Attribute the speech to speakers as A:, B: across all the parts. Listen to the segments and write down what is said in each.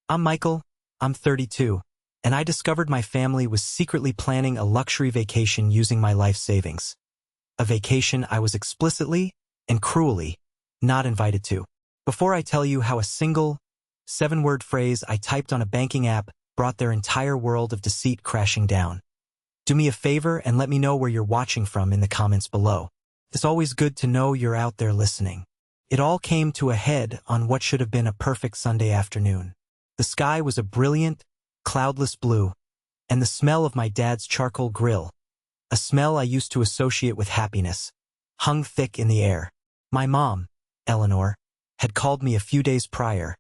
A: I'm Michael, I'm 32, and I discovered my family was secretly planning a luxury vacation using my life savings. A vacation I was explicitly and cruelly not invited to. Before I tell you how a single, 7-word phrase I typed on a banking app brought their entire world of deceit crashing down, do me a favor and let me know where you're watching from in the comments below. It's always good to know you're out there listening. It all came to a head on what should have been a perfect Sunday afternoon. The sky was a brilliant, cloudless blue, and the smell of my dad's charcoal grill, a smell I used to associate with happiness, hung thick in the air. My mom, Eleanor, had called me a few days prior,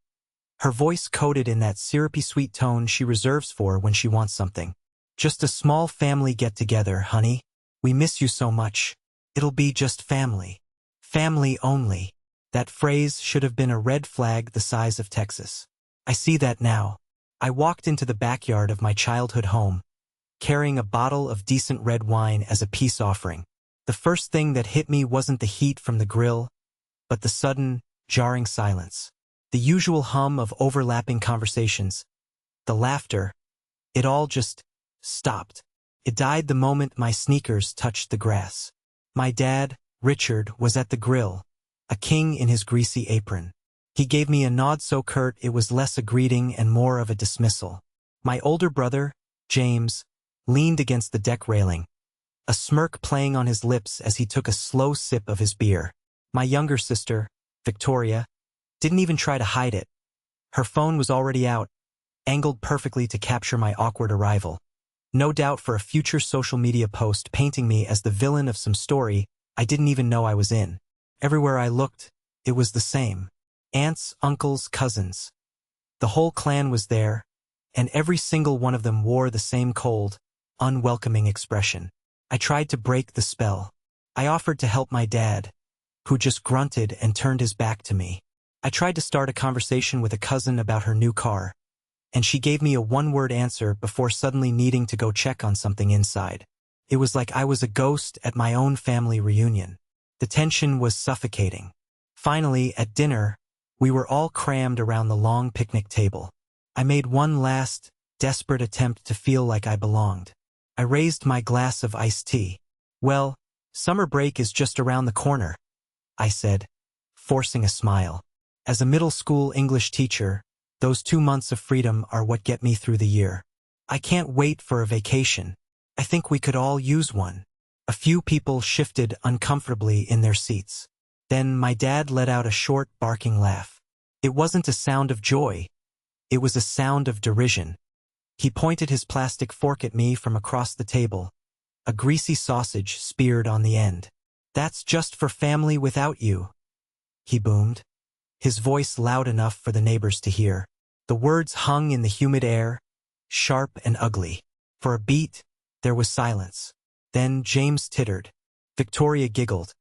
A: her voice coated in that syrupy sweet tone she reserves for when she wants something. Just a small family get-together, honey. We miss you so much. It'll be just family. Family only. That phrase should have been a red flag the size of Texas. I see that now. I walked into the backyard of my childhood home, carrying a bottle of decent red wine as a peace offering. The first thing that hit me wasn't the heat from the grill, but the sudden, jarring silence. The usual hum of overlapping conversations. The laughter. It all just stopped. It died the moment my sneakers touched the grass. My dad, Richard, was at the grill, a king in his greasy apron. He gave me a nod so curt it was less a greeting and more of a dismissal. My older brother, James, leaned against the deck railing, a smirk playing on his lips as he took a slow sip of his beer. My younger sister, Victoria, didn't even try to hide it. Her phone was already out, angled perfectly to capture my awkward arrival. No doubt for a future social media post painting me as the villain of some story I didn't even know I was in. Everywhere I looked, it was the same. Aunts, uncles, cousins. The whole clan was there, and every single one of them wore the same cold, unwelcoming expression. I tried to break the spell. I offered to help my dad, who just grunted and turned his back to me. I tried to start a conversation with a cousin about her new car, and she gave me a one-word answer before suddenly needing to go check on something inside. It was like I was a ghost at my own family reunion. The tension was suffocating. Finally, at dinner, we were all crammed around the long picnic table. I made one last, desperate attempt to feel like I belonged. I raised my glass of iced tea. Well, summer break is just around the corner, I said, forcing a smile. As a middle school English teacher, those 2 months of freedom are what get me through the year. I can't wait for a vacation. I think we could all use one. A few people shifted uncomfortably in their seats. Then my dad let out a short, barking laugh. It wasn't a sound of joy. It was a sound of derision. He pointed his plastic fork at me from across the table, a greasy sausage speared on the end. "That's just for family without you," he boomed, his voice loud enough for the neighbors to hear. The words hung in the humid air, sharp and ugly. For a beat, there was silence. Then James tittered. Victoria giggled,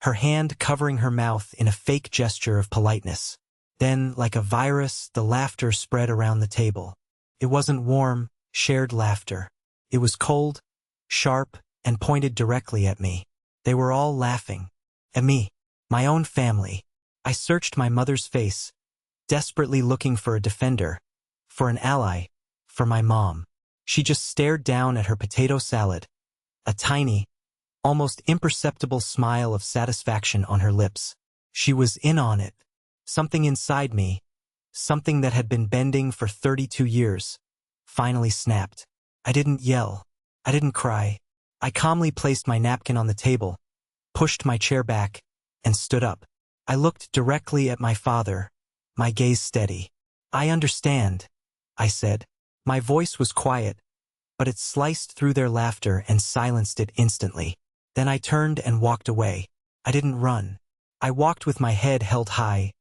A: her hand covering her mouth in a fake gesture of politeness. Then, like a virus, the laughter spread around the table. It wasn't warm, shared laughter. It was cold, sharp, and pointed directly at me. They were all laughing. At me. My own family. I searched my mother's face, desperately looking for a defender, for an ally, for my mom. She just stared down at her potato salad, a tiny, almost imperceptible smile of satisfaction on her lips. She was in on it. Something inside me, something that had been bending for 32 years, finally snapped. I didn't yell. I didn't cry. I calmly placed my napkin on the table, pushed my chair back, and stood up. I looked directly at my father, my gaze steady. "I understand," I said. My voice was quiet, but it sliced through their laughter and silenced it instantly. Then I turned and walked away. I didn't run. I walked with my head held high,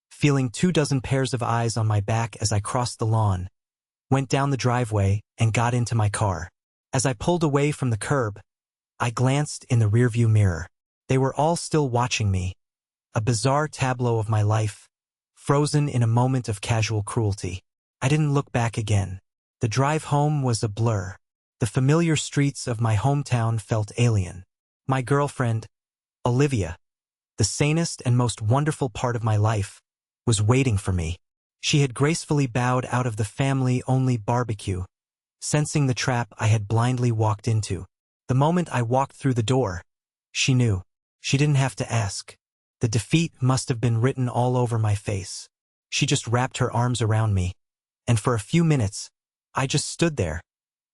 A: feeling 24 pairs of eyes on my back as I crossed the lawn, went down the driveway, and got into my car. As I pulled away from the curb, I glanced in the rearview mirror. They were all still watching me, a bizarre tableau of my life, frozen in a moment of casual cruelty. I didn't look back again. The drive home was a blur. The familiar streets of my hometown felt alien. My girlfriend, Olivia, the sanest and most wonderful part of my life, was waiting for me. She had gracefully bowed out of the family-only barbecue, sensing the trap I had blindly walked into. The moment I walked through the door, she knew. She didn't have to ask. The defeat must have been written all over my face. She just wrapped her arms around me, and for a few minutes, I just stood there,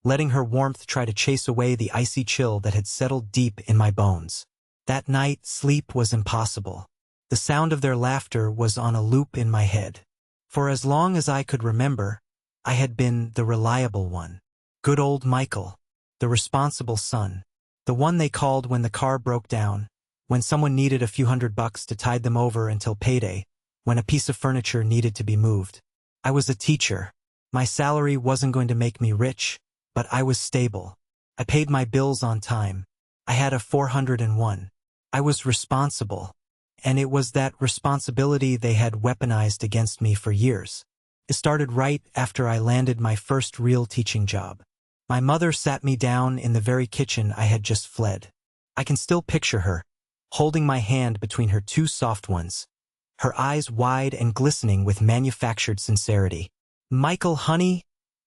A: letting her warmth try to chase away the icy chill that had settled deep in my bones. That night, sleep was impossible. The sound of their laughter was on a loop in my head. For as long as I could remember, I had been the reliable one. Good old Michael, the responsible son, the one they called when the car broke down, when someone needed a few $100 to tide them over until payday, when a piece of furniture needed to be moved. I was a teacher. My salary wasn't going to make me rich, but I was stable. I paid my bills on time. I had a 401. I was responsible. And it was that responsibility they had weaponized against me for years. It started right after I landed my first real teaching job. My mother sat me down in the very kitchen I had just fled. I can still picture her, holding my hand between her two soft ones, her eyes wide and glistening with manufactured sincerity. "Michael, honey,"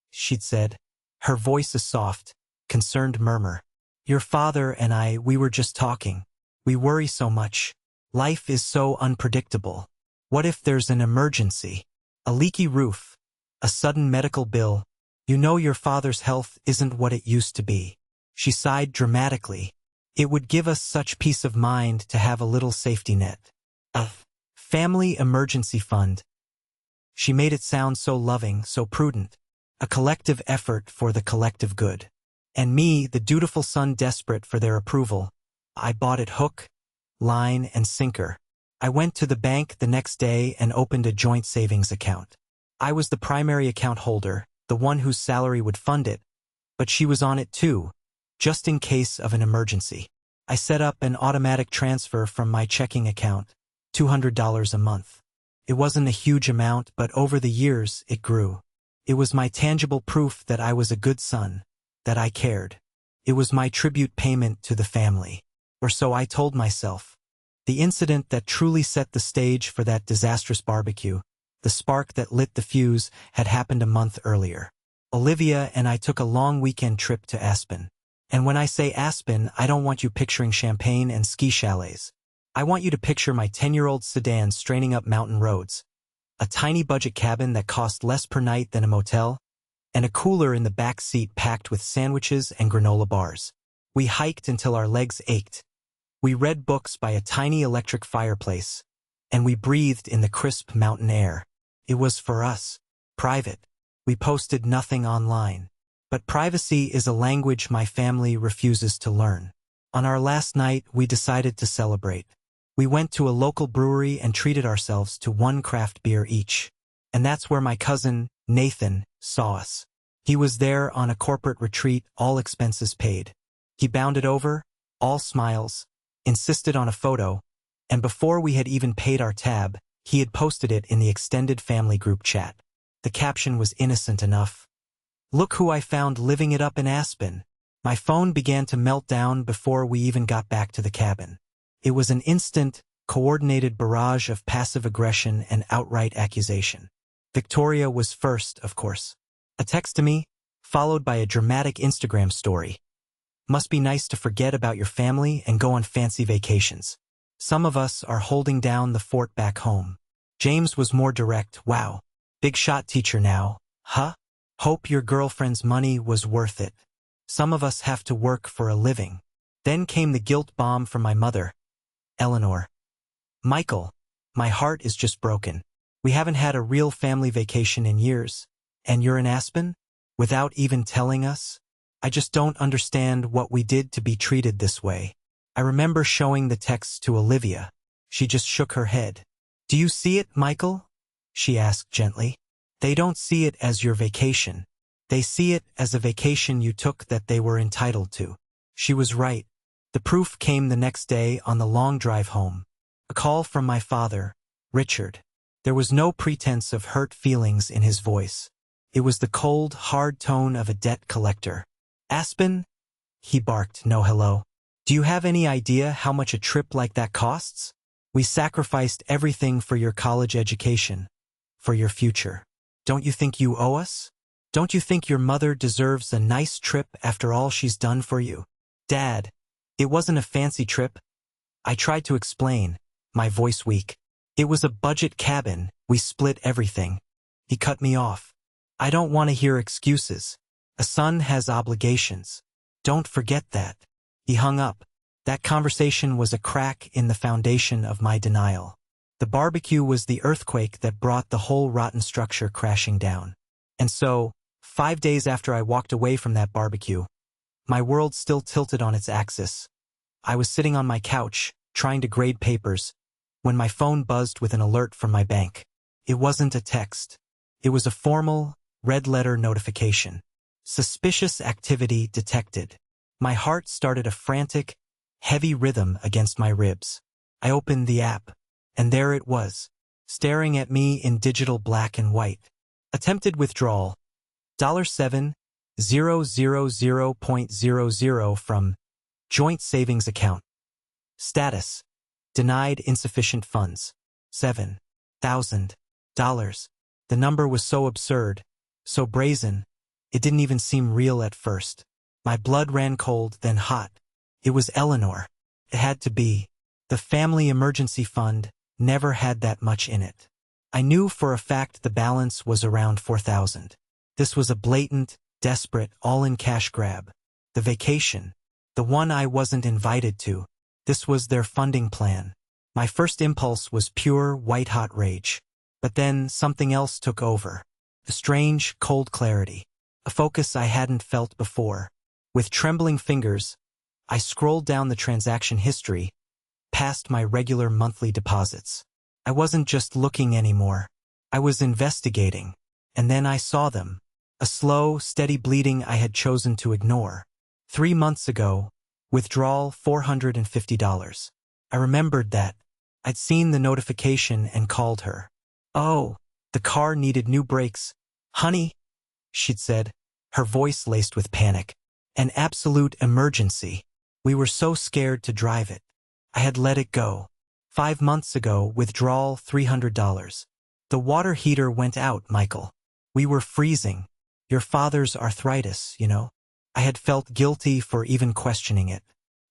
A: she'd said, her voice a soft, concerned murmur. "Your father and we were just talking. We worry so much. Life is so unpredictable. What if there's an emergency? A leaky roof, a sudden medical bill. You know your father's health isn't what it used to be." She sighed dramatically. "It would give us such peace of mind to have a little safety net. A family emergency fund." She made it sound so loving, so prudent. A collective effort for the collective good. And me, the dutiful son desperate for their approval, I bought it hook, line, and sinker. I went to the bank the next day and opened a joint savings account. I was the primary account holder, the one whose salary would fund it, but she was on it too, just in case of an emergency. I set up an automatic transfer from my checking account, $200 a month. It wasn't a huge amount, but over the years it grew. It was my tangible proof that I was a good son, that I cared. It was my tribute payment to the family. Or so I told myself. The incident that truly set the stage for that disastrous barbecue, the spark that lit the fuse, had happened a month earlier. Olivia and I took a long weekend trip to Aspen. And when I say Aspen, I don't want you picturing champagne and ski chalets. I want you to picture my 10-year-old sedan straining up mountain roads, a tiny budget cabin that cost less per night than a motel, and a cooler in the back seat packed with sandwiches and granola bars. We hiked until our legs ached. We read books by a tiny electric fireplace, and we breathed in the crisp mountain air. It was for us, private. We posted nothing online. But privacy is a language my family refuses to learn. On our last night, we decided to celebrate. We went to a local brewery and treated ourselves to one craft beer each. And that's where my cousin, Nathan, saw us. He was there on a corporate retreat, all expenses paid. He bounded over, all smiles, insisted on a photo, and before we had even paid our tab, he had posted it in the extended family group chat. The caption was innocent enough. "Look who I found living it up in Aspen." My phone began to melt down before we even got back to the cabin. It was an instant, coordinated barrage of passive aggression and outright accusation. Victoria was first, of course. A text to me, followed by a dramatic Instagram story. "Must be nice to forget about your family and go on fancy vacations. Some of us are holding down the fort back home." James was more direct. "Wow. Big shot teacher now, huh? Hope your girlfriend's money was worth it. Some of us have to work for a living." Then came the guilt bomb from my mother, Eleanor. "Michael, my heart is just broken. We haven't had a real family vacation in years. And you're in Aspen? Without even telling us? I just don't understand what we did to be treated this way." I remember showing the text to Olivia. She just shook her head. "Do you see it, Michael?" she asked gently. "They don't see it as your vacation. They see it as a vacation you took that they were entitled to." She was right. The proof came the next day on the long drive home. A call from my father, Richard. There was no pretense of hurt feelings in his voice. It was the cold, hard tone of a debt collector. "Aspen?" he barked, no hello. "Do you have any idea how much a trip like that costs? We sacrificed everything for your college education. for your future. Don't you think you owe us? Don't you think your mother deserves a nice trip after all she's done for you? Dad, it wasn't a fancy trip. I tried to explain, my voice weak. It was a budget cabin, we split everything. He cut me off. I don't want to hear excuses. A son has obligations. Don't forget that. He hung up. That conversation was a crack in the foundation of my denial. The barbecue was the earthquake that brought the whole rotten structure crashing down. And so, 5 days after I walked away from that barbecue, my world still tilted on its axis. I was sitting on my couch, trying to grade papers, when my phone buzzed with an alert from my bank. It wasn't a text. It was a formal, red-letter notification. Suspicious activity detected. My heart started a frantic, heavy rhythm against my ribs. I opened the app, and there it was, staring at me in digital black and white. Attempted withdrawal, $7,000.00 from joint savings account. Status, denied insufficient funds, $7,000. The number was so absurd, so brazen, it didn't even seem real at first. My blood ran cold, then hot. It was Eleanor. It had to be. The family emergency fund never had that much in it. I knew for a fact the balance was around $4,000. This was a blatant, desperate, all-in-cash grab. The vacation, the one I wasn't invited to, this was their funding plan. My first impulse was pure, white-hot rage. But then something else took over. A strange, cold clarity. A focus I hadn't felt before. With trembling fingers, I scrolled down the transaction history, past my regular monthly deposits. I wasn't just looking anymore. I was investigating. And then I saw them. A slow, steady bleeding I had chosen to ignore. 3 months ago, withdrawal $450. I remembered that. I'd seen the notification and called her. Oh, the car needed new brakes. Honey, she'd said, her voice laced with panic. An absolute emergency. We were so scared to drive it. I had let it go. 5 months ago, withdrawal $300. The water heater went out, Michael. We were freezing. Your father's arthritis, you know. I had felt guilty for even questioning it.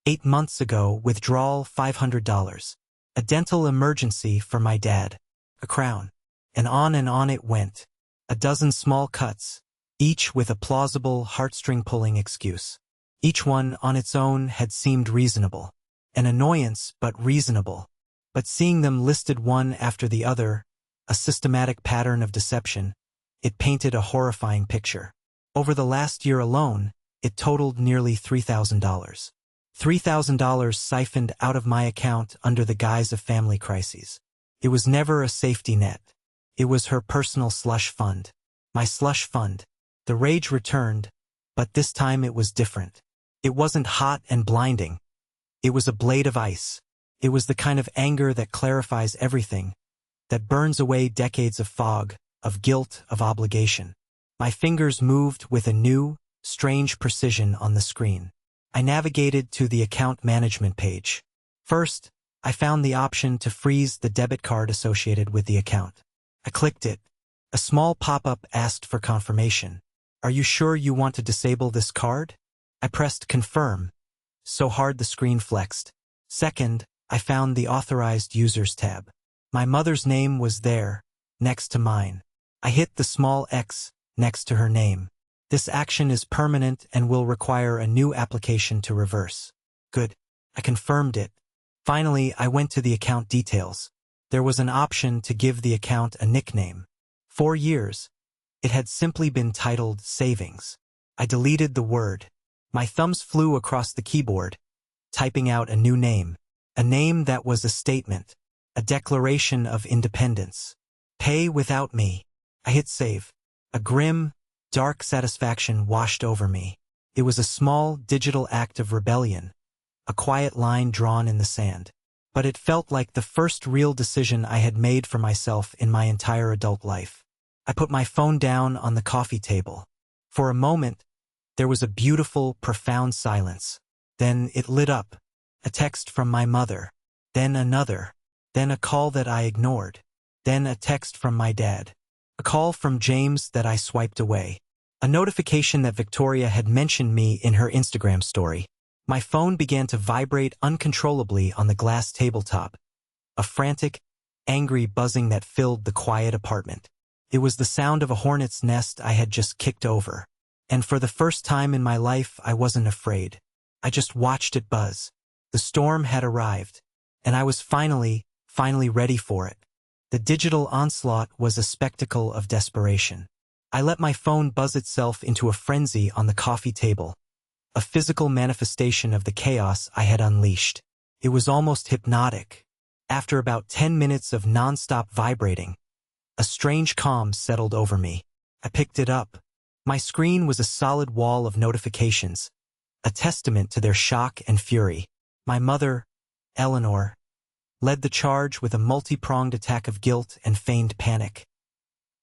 A: 8 months ago, withdrawal $500. A dental emergency for my dad. A crown. And on it went. A dozen small cuts, each with a plausible, heartstring-pulling excuse. Each one on its own had seemed reasonable. An annoyance, but reasonable. But seeing them listed one after the other, a systematic pattern of deception, it painted a horrifying picture. Over the last year alone, it totaled nearly $3,000. $3,000 siphoned out of my account under the guise of family crises. It was never a safety net. It was her personal slush fund. My slush fund. The rage returned, but this time it was different. It wasn't hot and blinding. It was a blade of ice. It was the kind of anger that clarifies everything, that burns away decades of fog, of guilt, of obligation. My fingers moved with a new, strange precision on the screen. I navigated to the account management page. First, I found the option to freeze the debit card associated with the account. I clicked it. A small pop-up asked for confirmation. Are you sure you want to disable this card? I pressed confirm, so hard the screen flexed. Second, I found the authorized users tab. My mother's name was there, next to mine. I hit the small X next to her name. This action is permanent and will require a new application to reverse. Good. I confirmed it. Finally, I went to the account details. There was an option to give the account a nickname. For years, it had simply been titled Savings. I deleted the word. My thumbs flew across the keyboard, typing out a new name. A name that was a statement, a declaration of independence. Pay without me. I hit save. A grim, dark satisfaction washed over me. It was a small, digital act of rebellion, a quiet line drawn in the sand. But it felt like the first real decision I had made for myself in my entire adult life. I put my phone down on the coffee table. For a moment, there was a beautiful, profound silence. Then it lit up. A text from my mother. Then another. Then a call that I ignored. Then a text from my dad. A call from James that I swiped away. A notification that Victoria had mentioned me in her Instagram story. My phone began to vibrate uncontrollably on the glass tabletop. A frantic, angry buzzing that filled the quiet apartment. It was the sound of a hornet's nest I had just kicked over. And for the first time in my life, I wasn't afraid. I just watched it buzz. The storm had arrived, and I was finally ready for it. The digital onslaught was a spectacle of desperation. I let my phone buzz itself into a frenzy on the coffee table, a physical manifestation of the chaos I had unleashed. It was almost hypnotic. After about 10 minutes of non-stop vibrating, a strange calm settled over me. I picked it up. My screen was a solid wall of notifications, a testament to their shock and fury. My mother, Eleanor, led the charge with a multi-pronged attack of guilt and feigned panic.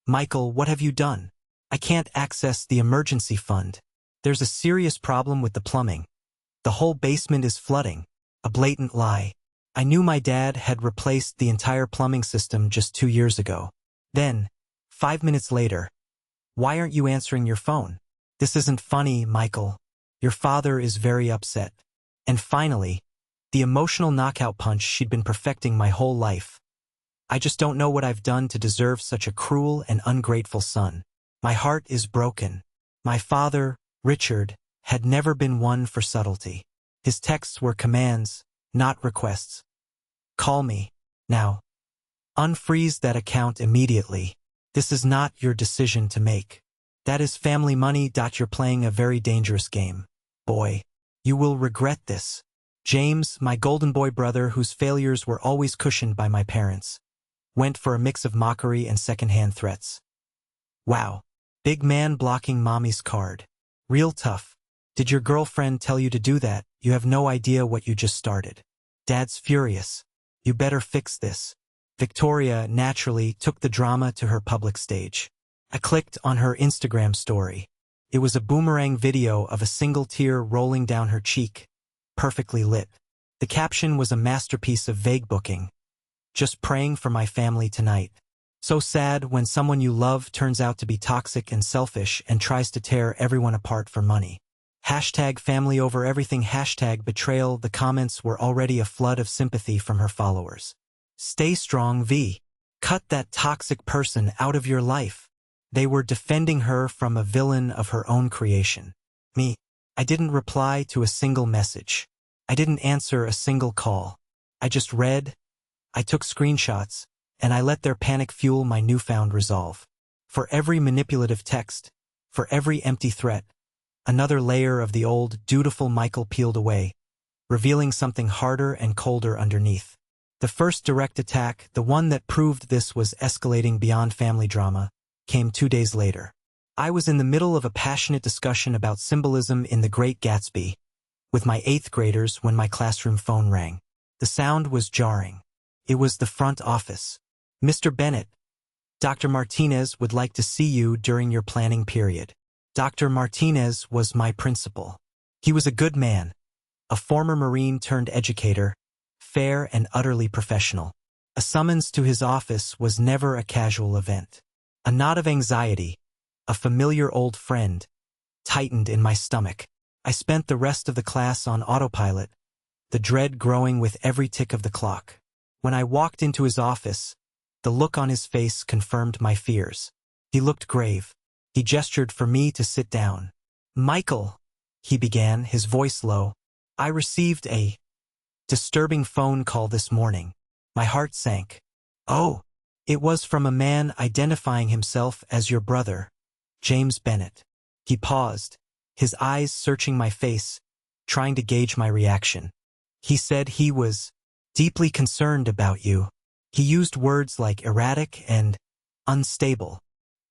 A: "Michael, what have you done? I can't access the emergency fund. There's a serious problem with the plumbing. The whole basement is flooding." A blatant lie. I knew my dad had replaced the entire plumbing system just 2 years ago. Then, 5 minutes later, "Why aren't you answering your phone? This isn't funny, Michael. Your father is very upset." And finally, the emotional knockout punch she'd been perfecting my whole life. "I just don't know what I've done to deserve such a cruel and ungrateful son. My heart is broken." My father, Richard, had never been one for subtlety. His texts were commands, not requests. "Call me, now. Unfreeze that account immediately. This is not your decision to make. That is family money. You're playing a very dangerous game. Boy, you will regret this." James, my golden boy brother whose failures were always cushioned by my parents, went for a mix of mockery and secondhand threats. "Wow. Big man blocking mommy's card. Real tough. Did your girlfriend tell you to do that? You have no idea what you just started. Dad's furious. You better fix this." Victoria, naturally, took the drama to her public stage. I clicked on her Instagram story. It was a boomerang video of a single tear rolling down her cheek, perfectly lit. The caption was a masterpiece of vague booking. "Just praying for my family tonight. So sad when someone you love turns out to be toxic and selfish and tries to tear everyone apart for money. Hashtag family over everything. Hashtag betrayal." The comments were already a flood of sympathy from her followers. "Stay strong, V. Cut that toxic person out of your life." They were defending her from a villain of her own creation. Me. I didn't reply to a single message. I didn't answer a single call. I just read. I took screenshots, and I let their panic fuel my newfound resolve. For every manipulative text, for every empty threat, another layer of the old, dutiful Michael peeled away, revealing something harder and colder underneath. The first direct attack, the one that proved this was escalating beyond family drama, came 2 days later. I was in the middle of a passionate discussion about symbolism in The Great Gatsby with my 8th graders when my classroom phone rang. The sound was jarring. It was the front office. "Mr. Bennett, Dr. Martinez would like to see you during your planning period." Dr. Martinez was my principal. He was a good man, a former Marine turned educator, fair and utterly professional. A summons to his office was never a casual event. A knot of anxiety, a familiar old friend, tightened in my stomach. I spent the rest of the class on autopilot, the dread growing with every tick of the clock. When I walked into his office, the look on his face confirmed my fears. He looked grave. He gestured for me to sit down. "Michael," he began, his voice low, "I received a disturbing phone call this morning." My heart sank. "Oh." It was from a man identifying himself as your brother, James Bennett. He paused, his eyes searching my face, trying to gauge my reaction. "He said he was deeply concerned about you." He used words like erratic and unstable.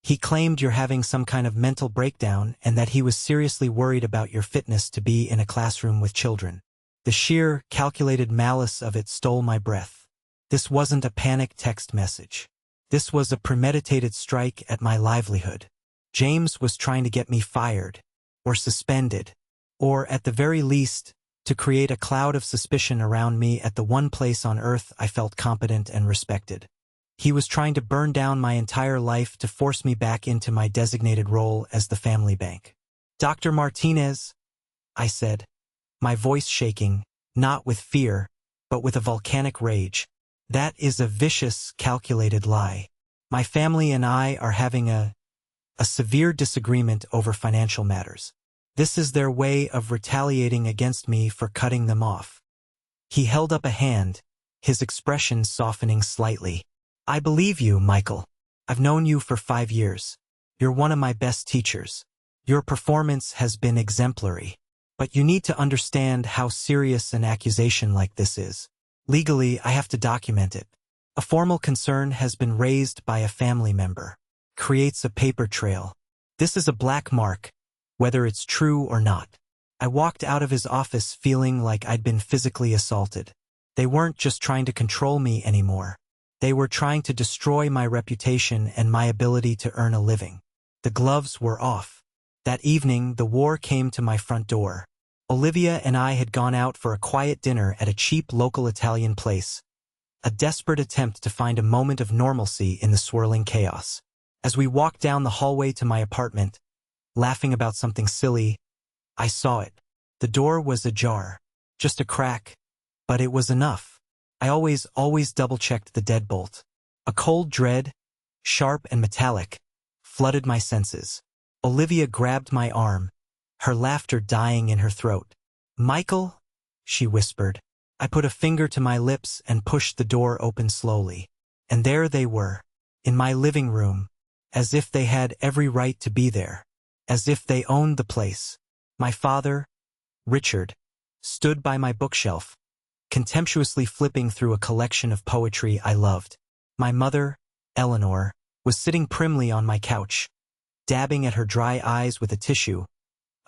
A: He claimed you're having some kind of mental breakdown and that he was seriously worried about your fitness to be in a classroom with children. The sheer, calculated malice of it stole my breath. This wasn't a panic text message. This was a premeditated strike at my livelihood. James was trying to get me fired, or suspended, or at the very least, to create a cloud of suspicion around me at the one place on earth I felt competent and respected. He was trying to burn down my entire life to force me back into my designated role as the family bank. Dr. Martinez, I said, my voice shaking, not with fear, but with a volcanic rage. That is a vicious, calculated lie. My family and I are having a severe disagreement over financial matters. This is their way of retaliating against me for cutting them off. He held up a hand, his expression softening slightly. I believe you, Michael. I've known you for 5 years. You're one of my best teachers. Your performance has been exemplary. But you need to understand how serious an accusation like this is. Legally, I have to document it. A formal concern has been raised by a family member. Creates a paper trail. This is a black mark, whether it's true or not. I walked out of his office feeling like I'd been physically assaulted. They weren't just trying to control me anymore. They were trying to destroy my reputation and my ability to earn a living. The gloves were off. That evening, the war came to my front door. Olivia and I had gone out for a quiet dinner at a cheap local Italian place. A desperate attempt to find a moment of normalcy in the swirling chaos. As we walked down the hallway to my apartment, laughing about something silly, I saw it. The door was ajar. Just a crack. But it was enough. I always double-checked the deadbolt. A cold dread, sharp and metallic, flooded my senses. Olivia grabbed my arm, her laughter dying in her throat. Michael, she whispered. I put a finger to my lips and pushed the door open slowly. And there they were, in my living room, as if they had every right to be there, as if they owned the place. My father, Richard, stood by my bookshelf, contemptuously flipping through a collection of poetry I loved. My mother, Eleanor, was sitting primly on my couch, dabbing at her dry eyes with a tissue,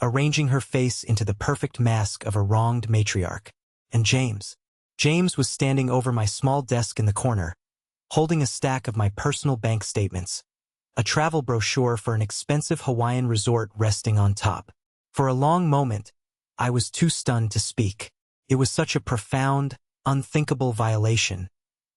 A: arranging her face into the perfect mask of a wronged matriarch. And James was standing over my small desk in the corner, holding a stack of my personal bank statements, a travel brochure for an expensive Hawaiian resort resting on top. For a long moment, I was too stunned to speak. It was such a profound, unthinkable violation.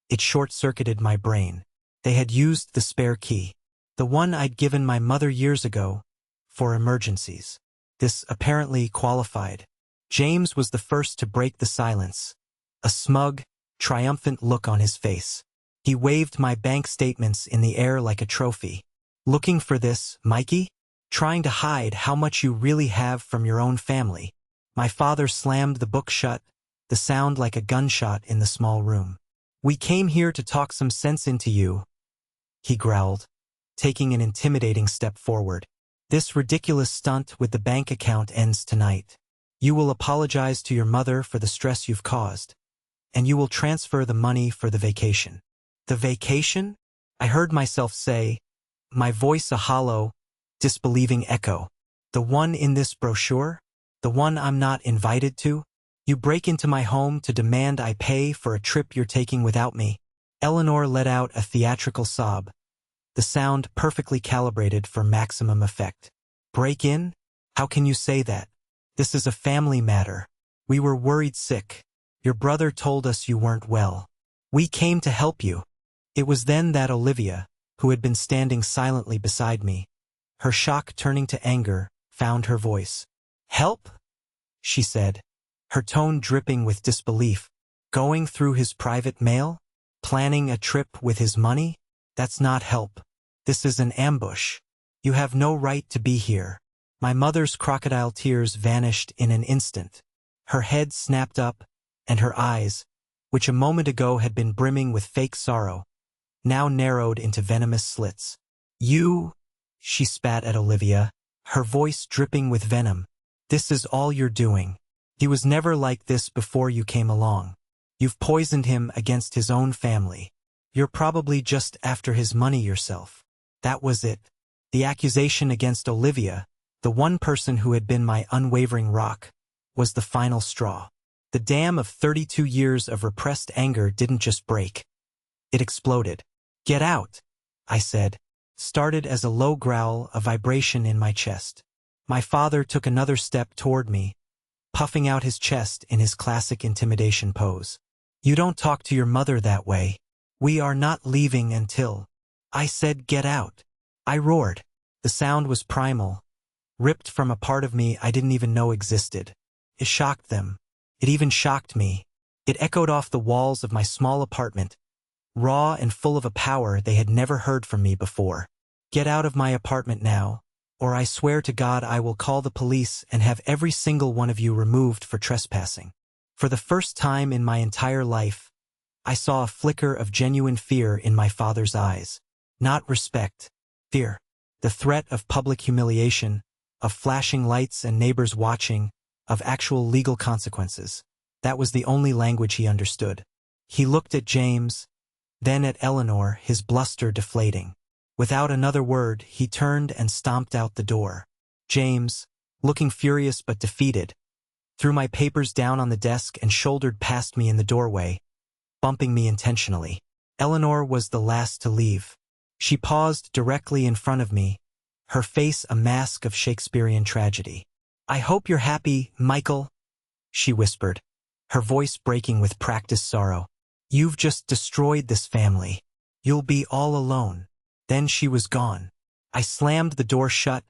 A: It short-circuited my brain. They had used the spare key, the one I'd given my mother years ago, for emergencies. This apparently qualified. James was the first to break the silence, a smug, triumphant look on his face. He waved my bank statements in the air like a trophy. Looking for this, Mikey? Trying to hide how much you really have from your own family. My father slammed the book shut, the sound like a gunshot in the small room. We came here to talk some sense into you, he growled, taking an intimidating step forward. This ridiculous stunt with the bank account ends tonight. You will apologize to your mother for the stress you've caused, and you will transfer the money for the vacation. The vacation? I heard myself say, my voice a hollow, disbelieving echo. The one in this brochure? The one I'm not invited to? You break into my home to demand I pay for a trip you're taking without me. Eleanor let out a theatrical sob, the sound perfectly calibrated for maximum effect. Break in? How can you say that? This is a family matter. We were worried sick. Your brother told us you weren't well. We came to help you. It was then that Olivia, who had been standing silently beside me, her shock turning to anger, found her voice. Help? She said, her tone dripping with disbelief. Going through his private mail? Planning a trip with his money? That's not help. This is an ambush. You have no right to be here. My mother's crocodile tears vanished in an instant. Her head snapped up, and her eyes, which a moment ago had been brimming with fake sorrow, now narrowed into venomous slits. You, she spat at Olivia, her voice dripping with venom. This is all you're doing. He was never like this before you came along. You've poisoned him against his own family. You're probably just after his money yourself. That was it. The accusation against Olivia, the one person who had been my unwavering rock, was the final straw. The dam of 32 years of repressed anger didn't just break. It exploded. Get out, I said. Started as a low growl, a vibration in my chest. My father took another step toward me, puffing out his chest in his classic intimidation pose. You don't talk to your mother that way. "We are not leaving until—" I said, "Get out." I roared. The sound was primal, ripped from a part of me I didn't even know existed. It shocked them. It even shocked me. It echoed off the walls of my small apartment, raw and full of a power they had never heard from me before. "Get out of my apartment now, or I swear to God I will call the police and have every single one of you removed for trespassing." For the first time in my entire life, I saw a flicker of genuine fear in my father's eyes. Not respect. Fear. The threat of public humiliation, of flashing lights and neighbors watching, of actual legal consequences. That was the only language he understood. He looked at James, then at Eleanor, his bluster deflating. Without another word, he turned and stomped out the door. James, looking furious but defeated, threw my papers down on the desk and shouldered past me in the doorway, bumping me intentionally. Eleanor was the last to leave. She paused directly in front of me, her face a mask of Shakespearean tragedy. "I hope you're happy, Michael," she whispered, her voice breaking with practiced sorrow. "You've just destroyed this family. You'll be all alone." Then she was gone. I slammed the door shut,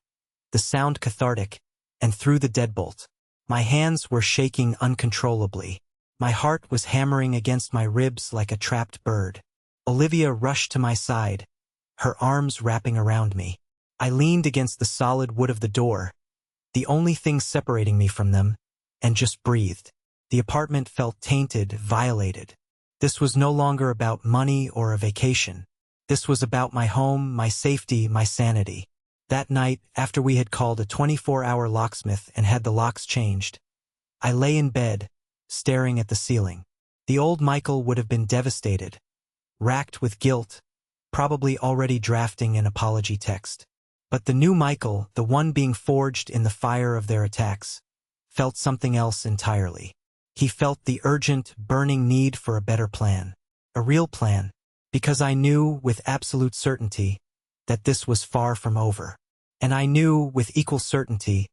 A: the sound cathartic, and threw the deadbolt. My hands were shaking uncontrollably. My heart was hammering against my ribs like a trapped bird. Olivia rushed to my side, her arms wrapping around me. I leaned against the solid wood of the door, the only thing separating me from them, and just breathed. The apartment felt tainted, violated. This was no longer about money or a vacation. This was about my home, my safety, my sanity. That night, after we had called a 24-hour locksmith and had the locks changed, I lay in bed, staring at the ceiling. The old Michael would have been devastated, racked with guilt, probably already drafting an apology text. But the new Michael, the one being forged in the fire of their attacks, felt something else entirely. He felt the urgent, burning need for a better plan. A real plan. Because I knew with absolute certainty that this was far from over. And I knew with equal certainty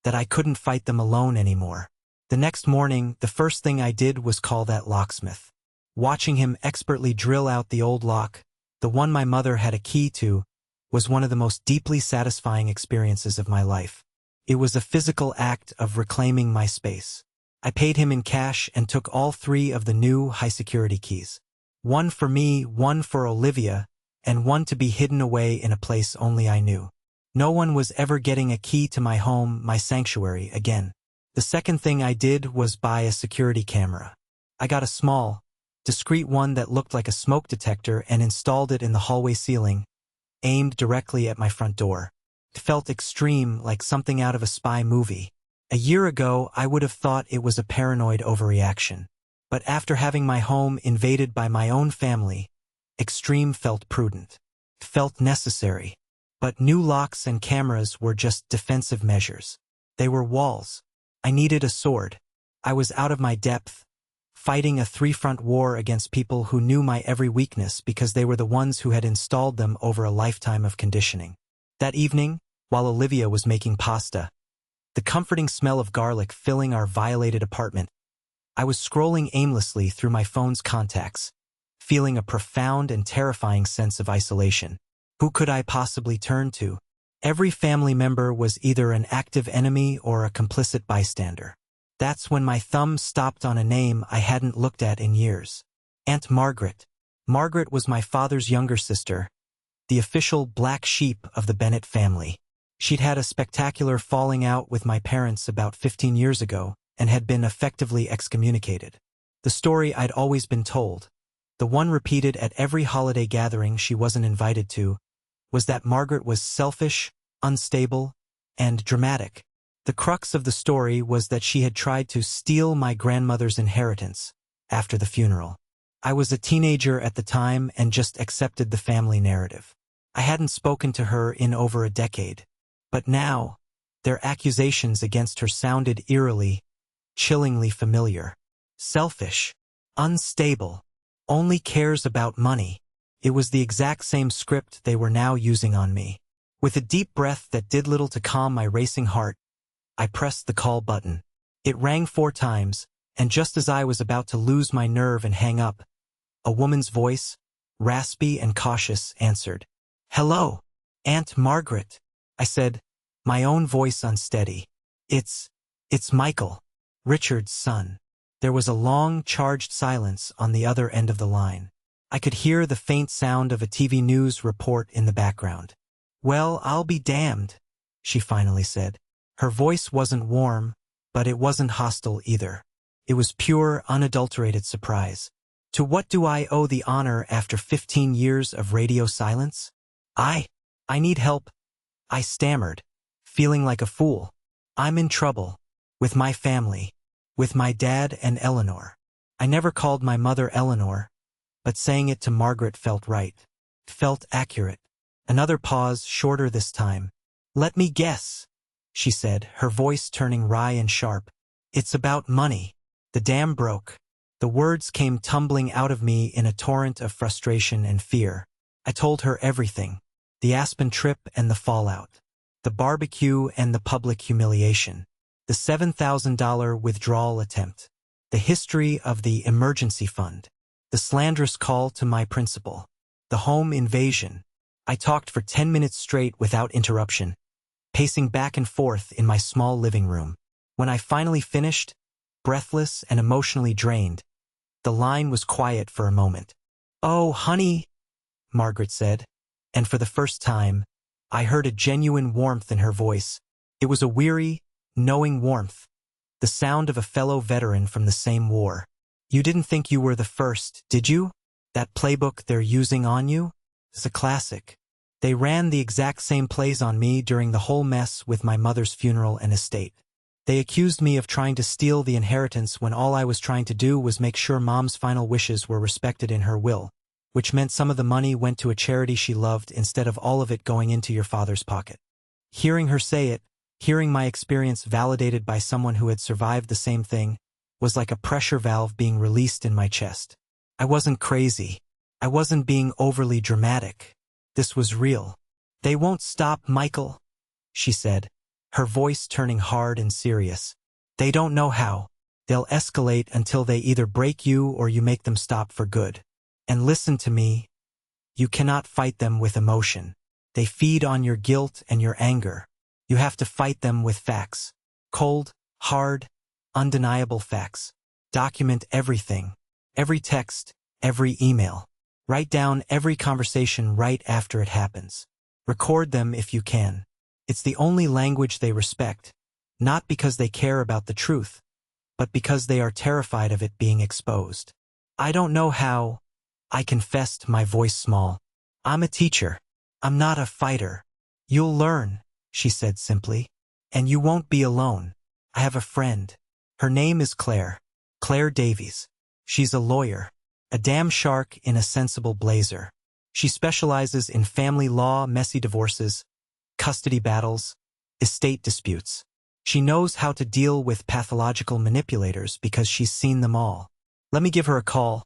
A: that I couldn't fight them alone anymore. The next morning, the first thing I did was call that locksmith. Watching him expertly drill out the old lock, the one my mother had a key to, was one of the most deeply satisfying experiences of my life. It was a physical act of reclaiming my space. I paid him in cash and took all 3 of the new high-security keys. One for me, one for Olivia, and one to be hidden away in a place only I knew. No one was ever getting a key to my home, my sanctuary, again. The second thing I did was buy a security camera. I got a small, discreet one that looked like a smoke detector and installed it in the hallway ceiling, aimed directly at my front door. It felt extreme, like something out of a spy movie. A year ago, I would have thought it was a paranoid overreaction. But after having my home invaded by my own family, extreme felt prudent. It felt necessary. But new locks and cameras were just defensive measures. They were walls. I needed a sword. I was out of my depth, fighting a 3-front war against people who knew my every weakness because they were the ones who had installed them over a lifetime of conditioning. That evening, while Olivia was making pasta, the comforting smell of garlic filling our violated apartment, I was scrolling aimlessly through my phone's contacts, feeling a profound and terrifying sense of isolation. Who could I possibly turn to? Every family member was either an active enemy or a complicit bystander. That's when my thumb stopped on a name I hadn't looked at in years. Aunt Margaret. Margaret was my father's younger sister, the official black sheep of the Bennett family. She'd had a spectacular falling out with my parents about 15 years ago, and had been effectively excommunicated. The story I'd always been told, the one repeated at every holiday gathering she wasn't invited to, was that Margaret was selfish, unstable, and dramatic. The crux of the story was that she had tried to steal my grandmother's inheritance after the funeral. I was a teenager at the time and just accepted the family narrative. I hadn't spoken to her in over a decade. But now, their accusations against her sounded eerily, chillingly familiar. Selfish, unstable, only cares about money. It was the exact same script they were now using on me. With a deep breath that did little to calm my racing heart, I pressed the call button. It rang 4 times, and just as I was about to lose my nerve and hang up, a woman's voice, raspy and cautious, answered. "Hello, Aunt Margaret," I said, my own voice unsteady. It's Michael, Richard's son." There was a long, charged silence on the other end of the line. I could hear the faint sound of a TV news report in the background. "Well, I'll be damned," she finally said. Her voice wasn't warm, but it wasn't hostile either. It was pure, unadulterated surprise. "To what do I owe the honor after 15 years of radio silence?" I need help," I stammered, feeling like a fool. "I'm in trouble. With my family. With my dad and Eleanor." I never called my mother Eleanor, but saying it to Margaret felt right. Felt accurate. Another pause, shorter this time. "Let me guess," she said, her voice turning wry and sharp. "It's about money. The dam broke." The words came tumbling out of me in a torrent of frustration and fear. I told her everything. The Aspen trip and the fallout. The barbecue and the public humiliation. The $7,000 withdrawal attempt. The history of the emergency fund. The slanderous call to my principal. The home invasion. I talked for 10 minutes straight without interruption, pacing back and forth in my small living room. When I finally finished, breathless and emotionally drained, the line was quiet for a moment. "Oh, honey," Margaret said, and for the first time, I heard a genuine warmth in her voice. It was a weary, knowing warmth, the sound of a fellow veteran from the same war. "You didn't think you were the first, did you? That playbook they're using on you? It's a classic. They ran the exact same plays on me during the whole mess with my mother's funeral and estate. They accused me of trying to steal the inheritance when all I was trying to do was make sure Mom's final wishes were respected in her will, which meant some of the money went to a charity she loved instead of all of it going into your father's pocket." Hearing her say it, hearing my experience validated by someone who had survived the same thing, was like a pressure valve being released in my chest. I wasn't crazy. I wasn't being overly dramatic. This was real. "They won't stop, Michael," she said, her voice turning hard and serious. "They don't know how. They'll escalate until they either break you or you make them stop for good. And listen to me. You cannot fight them with emotion. They feed on your guilt and your anger. You have to fight them with facts. Cold, hard, undeniable facts. Document everything. Every text, every email. Write down every conversation right after it happens. Record them if you can. It's the only language they respect, not because they care about the truth, but because they are terrified of it being exposed." "I don't know how," I confessed, my voice small. "I'm a teacher. I'm not a fighter." "You'll learn," she said simply. "And you won't be alone. I have a friend. Her name is Claire. Claire Davies. She's a lawyer. A damn shark in a sensible blazer. She specializes in family law, messy divorces, custody battles, estate disputes. She knows how to deal with pathological manipulators because she's seen them all. Let me give her a call,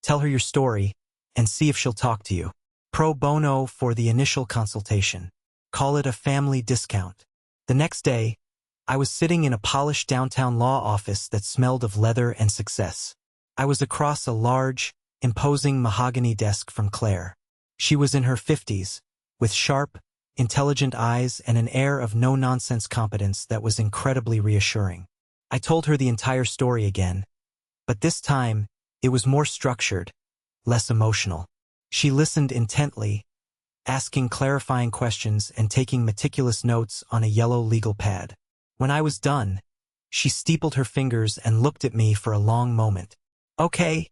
A: tell her your story, and see if she'll talk to you. Pro bono for the initial consultation. Call it a family discount." The next day, I was sitting in a polished downtown law office that smelled of leather and success. I was across a large, imposing mahogany desk from Claire. She was in her 50s, with sharp, intelligent eyes and an air of no-nonsense competence that was incredibly reassuring. I told her the entire story again, but this time, it was more structured, less emotional. She listened intently, asking clarifying questions and taking meticulous notes on a yellow legal pad. When I was done, she steepled her fingers and looked at me for a long moment. "Okay,"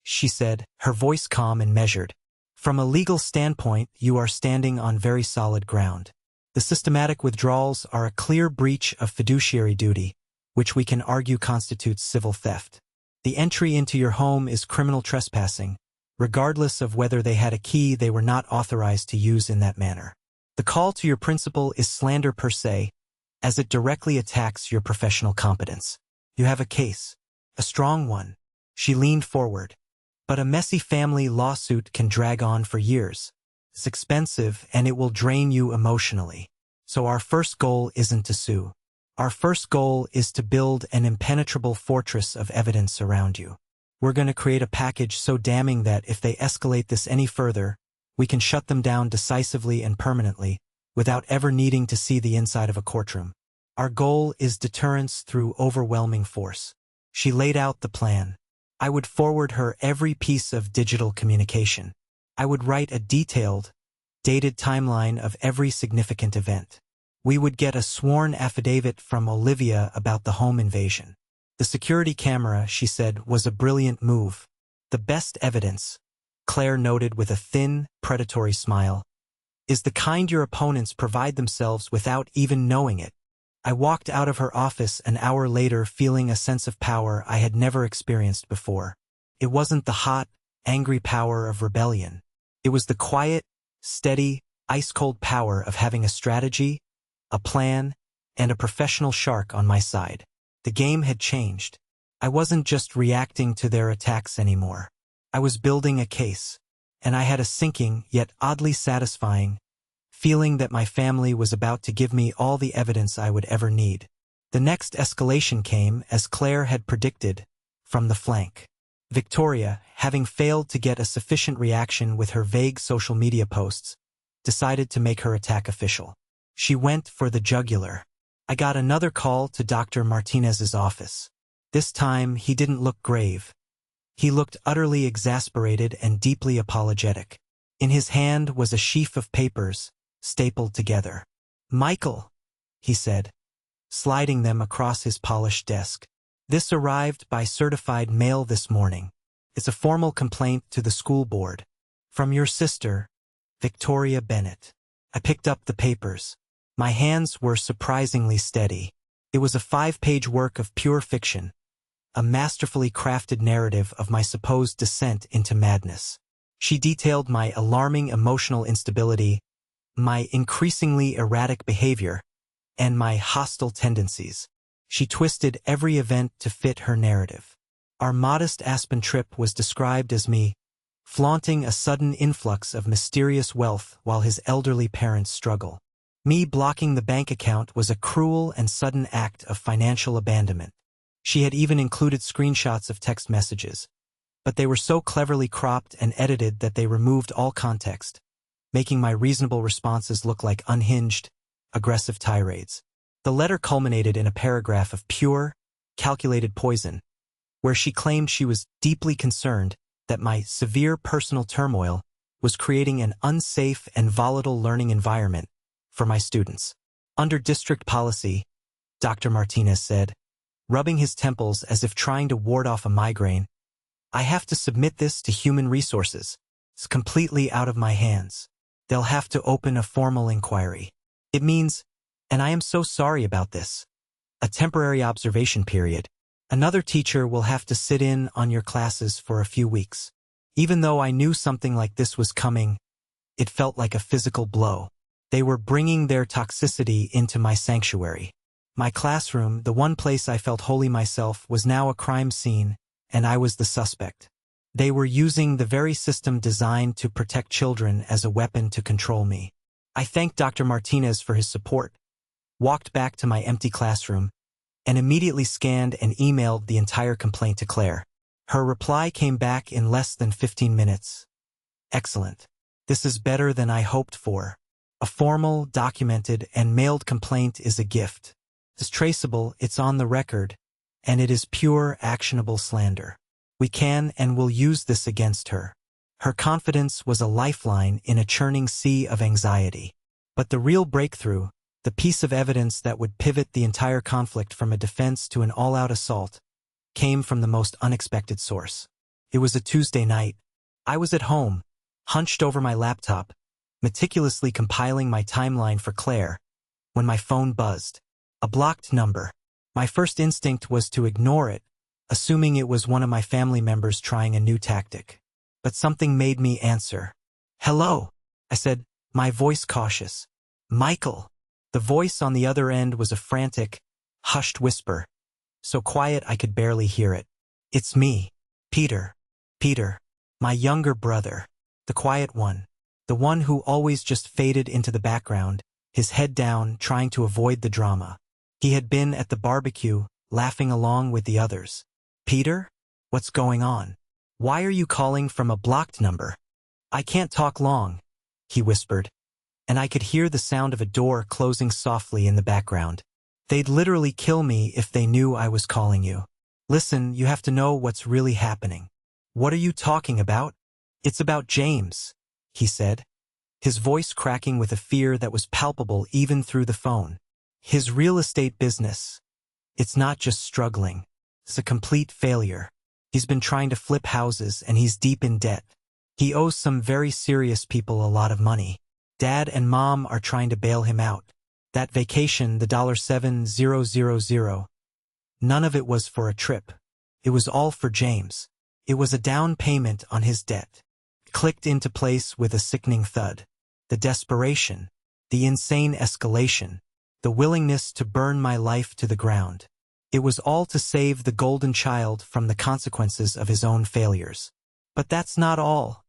A: she said, her voice calm and measured. "From a legal standpoint, you are standing on very solid ground. The systematic withdrawals are a clear breach of fiduciary duty, which we can argue constitutes civil theft. The entry into your home is criminal trespassing, regardless of whether they had a key they were not authorized to use in that manner. The call to your principal is slander per se, as it directly attacks your professional competence. You have a case, a strong one." She leaned forward. "But a messy family lawsuit can drag on for years. It's expensive and it will drain you emotionally. So our first goal isn't to sue. Our first goal is to build an impenetrable fortress of evidence around you. We're going to create a package so damning that if they escalate this any further, we can shut them down decisively and permanently, without ever needing to see the inside of a courtroom. Our goal is deterrence through overwhelming force. She laid out the plan. I would forward her every piece of digital communication. I would write a detailed, dated timeline of every significant event. We would get a sworn affidavit from Olivia about the home invasion. The security camera, she said, was a brilliant move. The best evidence, Claire noted with a thin, predatory smile, is the kind your opponents provide themselves without even knowing it. I walked out of her office an hour later feeling a sense of power I had never experienced before. It wasn't the hot, angry power of rebellion. It was the quiet, steady, ice-cold power of having a strategy, a plan, and a professional shark on my side. The game had changed. I wasn't just reacting to their attacks anymore. I was building a case, and I had a sinking, yet oddly satisfying, feeling that my family was about to give me all the evidence I would ever need. The next escalation came, as Claire had predicted, from the flank. Victoria, having failed to get a sufficient reaction with her vague social media posts, decided to make her attack official. She went for the jugular. I got another call to Dr. Martinez's office. This time, he didn't look grave. He looked utterly exasperated and deeply apologetic. In his hand was a sheaf of papers, stapled together. "Michael," he said, sliding them across his polished desk. "This arrived by certified mail this morning. It's a formal complaint to the school board. From your sister, Victoria Bennett." I picked up the papers. My hands were surprisingly steady. It was a 5-page work of pure fiction, a masterfully crafted narrative of my supposed descent into madness. She detailed my alarming emotional instability, my increasingly erratic behavior, and my hostile tendencies. She twisted every event to fit her narrative. Our modest Aspen trip was described as me flaunting a sudden influx of mysterious wealth while his elderly parents struggle. Me blocking the bank account was a cruel and sudden act of financial abandonment. She had even included screenshots of text messages, but they were so cleverly cropped and edited that they removed all context, making my reasonable responses look like unhinged, aggressive tirades. The letter culminated in a paragraph of pure, calculated poison, where she claimed she was deeply concerned that my severe personal turmoil was creating an unsafe and volatile learning environment for my students. Under district policy, Dr. Martinez said, rubbing his temples as if trying to ward off a migraine, I have to submit this to human resources. It's completely out of my hands. They'll have to open a formal inquiry. It means, and I am so sorry about this, a temporary observation period. Another teacher will have to sit in on your classes for a few weeks. Even though I knew something like this was coming, it felt like a physical blow. They were bringing their toxicity into my sanctuary. My classroom, the one place I felt wholly myself, was now a crime scene, and I was the suspect. They were using the very system designed to protect children as a weapon to control me. I thanked Dr. Martinez for his support, walked back to my empty classroom, and immediately scanned and emailed the entire complaint to Claire. Her reply came back in less than 15 minutes. Excellent. This is better than I hoped for. A formal, documented, and mailed complaint is a gift. It's traceable, it's on the record, and it is pure, actionable slander. We can and will use this against her. Her confidence was a lifeline in a churning sea of anxiety. But the real breakthrough, the piece of evidence that would pivot the entire conflict from a defense to an all-out assault, came from the most unexpected source. It was a Tuesday night. I was at home, hunched over my laptop, meticulously compiling my timeline for Claire, when my phone buzzed. A blocked number. My first instinct was to ignore it, assuming it was one of my family members trying a new tactic. But something made me answer. "Hello," I said, my voice cautious. "Michael." The voice on the other end was a frantic, hushed whisper, so quiet I could barely hear it. "It's me, Peter. Peter, my younger brother, the quiet one, the one who always just faded into the background, his head down, trying to avoid the drama. He had been at the barbecue, laughing along with the others. Peter? What's going on? Why are you calling from a blocked number? I can't talk long, he whispered, and I could hear the sound of a door closing softly in the background. They'd literally kill me if they knew I was calling you. Listen, you have to know what's really happening. What are you talking about? It's about James, he said, his voice cracking with a fear that was palpable even through the phone. His real estate business. It's not just struggling. It's a complete failure. He's been trying to flip houses and he's deep in debt. He owes some very serious people a lot of money. Dad and Mom are trying to bail him out. That vacation, the $7,000, none of it was for a trip. It was all for James. It was a down payment on his debt. Clicked into place with a sickening thud. The desperation, the insane escalation, the willingness to burn my life to the ground. It was all to save the golden child from the consequences of his own failures. But that's not all.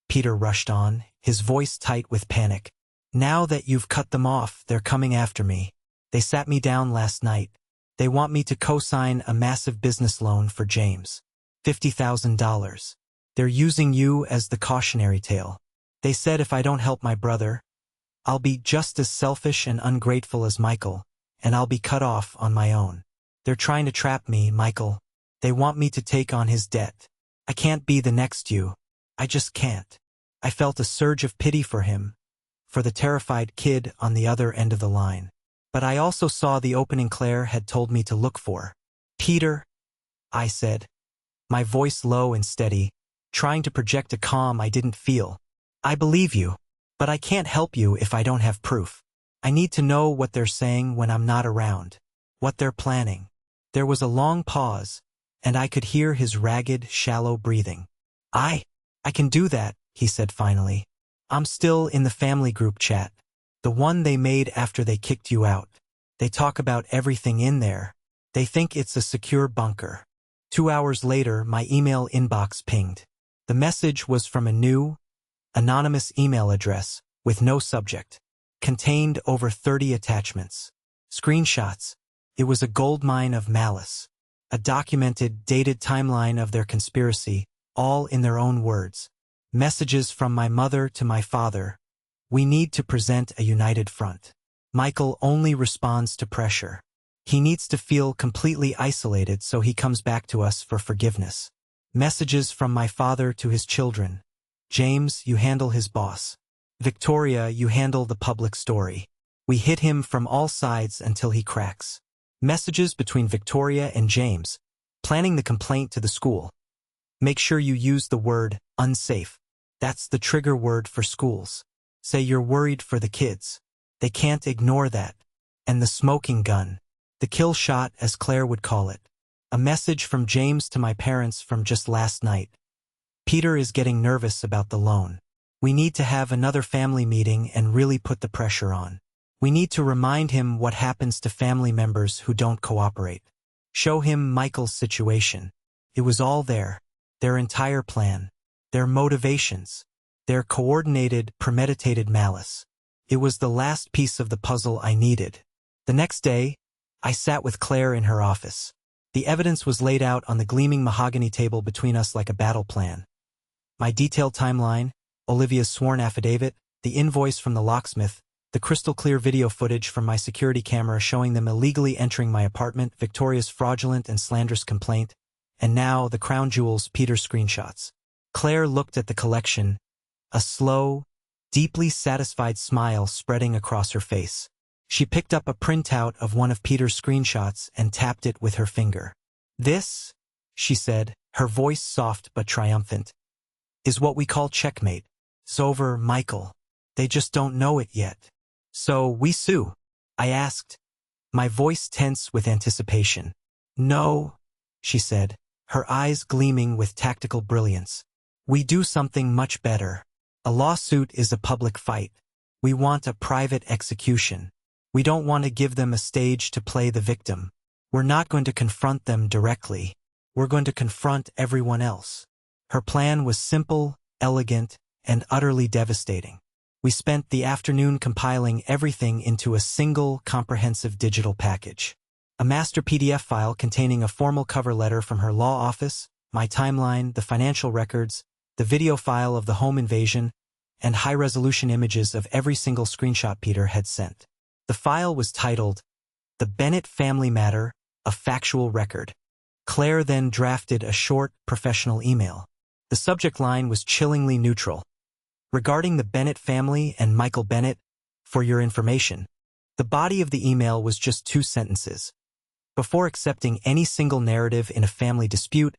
A: Peter rushed on, his voice tight with panic. Now that you've cut them off, they're coming after me. They sat me down last night. They want me to co-sign a massive business loan for James. $50,000. They're using you as the cautionary tale. They said if I don't help my brother, I'll be just as selfish and ungrateful as Michael, and I'll be cut off on my own. They're trying to trap me, Michael. They want me to take on his debt. I can't be the next you. I just can't. I felt a surge of pity for him, for the terrified kid on the other end of the line. But I also saw the opening Claire had told me to look for. Peter, I said, my voice low and steady, trying to project a calm I didn't feel. I believe you, but I can't help you if I don't have proof. I need to know what they're saying when I'm not around, what they're planning. There was a long pause, and I could hear his ragged, shallow breathing. I can do that, he said finally. I'm still in the family group chat, the one they made after they kicked you out. They talk about everything in there. They think it's a secure bunker. 2 hours later, my email inbox pinged. The message was from a new, anonymous email address with no subject. Contained over 30 attachments. Screenshots. It was a goldmine of malice. A documented, dated timeline of their conspiracy, all in their own words. Messages from my mother to my father. We need to present a united front. Michael only responds to pressure. He needs to feel completely isolated so he comes back to us for forgiveness. Messages from my father to his children. James, you handle his boss. Victoria, you handle the public story. We hit him from all sides until he cracks. Messages between Victoria and James, planning the complaint to the school. Make sure you use the word unsafe. That's the trigger word for schools. Say you're worried for the kids. They can't ignore that. And the smoking gun. The kill shot, as Claire would call it. A message from James to my parents from just last night. Peter is getting nervous about the loan. We need to have another family meeting and really put the pressure on. We need to remind him what happens to family members who don't cooperate. Show him Michael's situation. It was all there. Their entire plan. Their motivations. Their coordinated, premeditated malice. It was the last piece of the puzzle I needed. The next day, I sat with Claire in her office. The evidence was laid out on the gleaming mahogany table between us like a battle plan. My detailed timeline, Olivia's sworn affidavit, the invoice from the locksmith, the crystal-clear video footage from my security camera showing them illegally entering my apartment, Victoria's fraudulent and slanderous complaint, and now the crown jewels, Peter's screenshots. Claire looked at the collection, a slow, deeply satisfied smile spreading across her face. She picked up a printout of one of Peter's screenshots and tapped it with her finger. This, she said, her voice soft but triumphant, is what we call checkmate. It's over, Michael. They just don't know it yet. So we sue? I asked, my voice tense with anticipation. No, she said, her eyes gleaming with tactical brilliance. We do something much better. A lawsuit is a public fight. We want a private execution. We don't want to give them a stage to play the victim. We're not going to confront them directly. We're going to confront everyone else. Her plan was simple, elegant, and utterly devastating. We spent the afternoon compiling everything into a single, comprehensive digital package. A master PDF file containing a formal cover letter from her law office, my timeline, the financial records, the video file of the home invasion, and high-resolution images of every single screenshot Peter had sent. The file was titled, "The Bennett Family Matter, a Factual Record." Claire then drafted a short, professional email. The subject line was chillingly neutral. "Regarding the Bennett family and Michael Bennett, for your information." The body of the email was just 2 sentences. Before accepting any single narrative in a family dispute,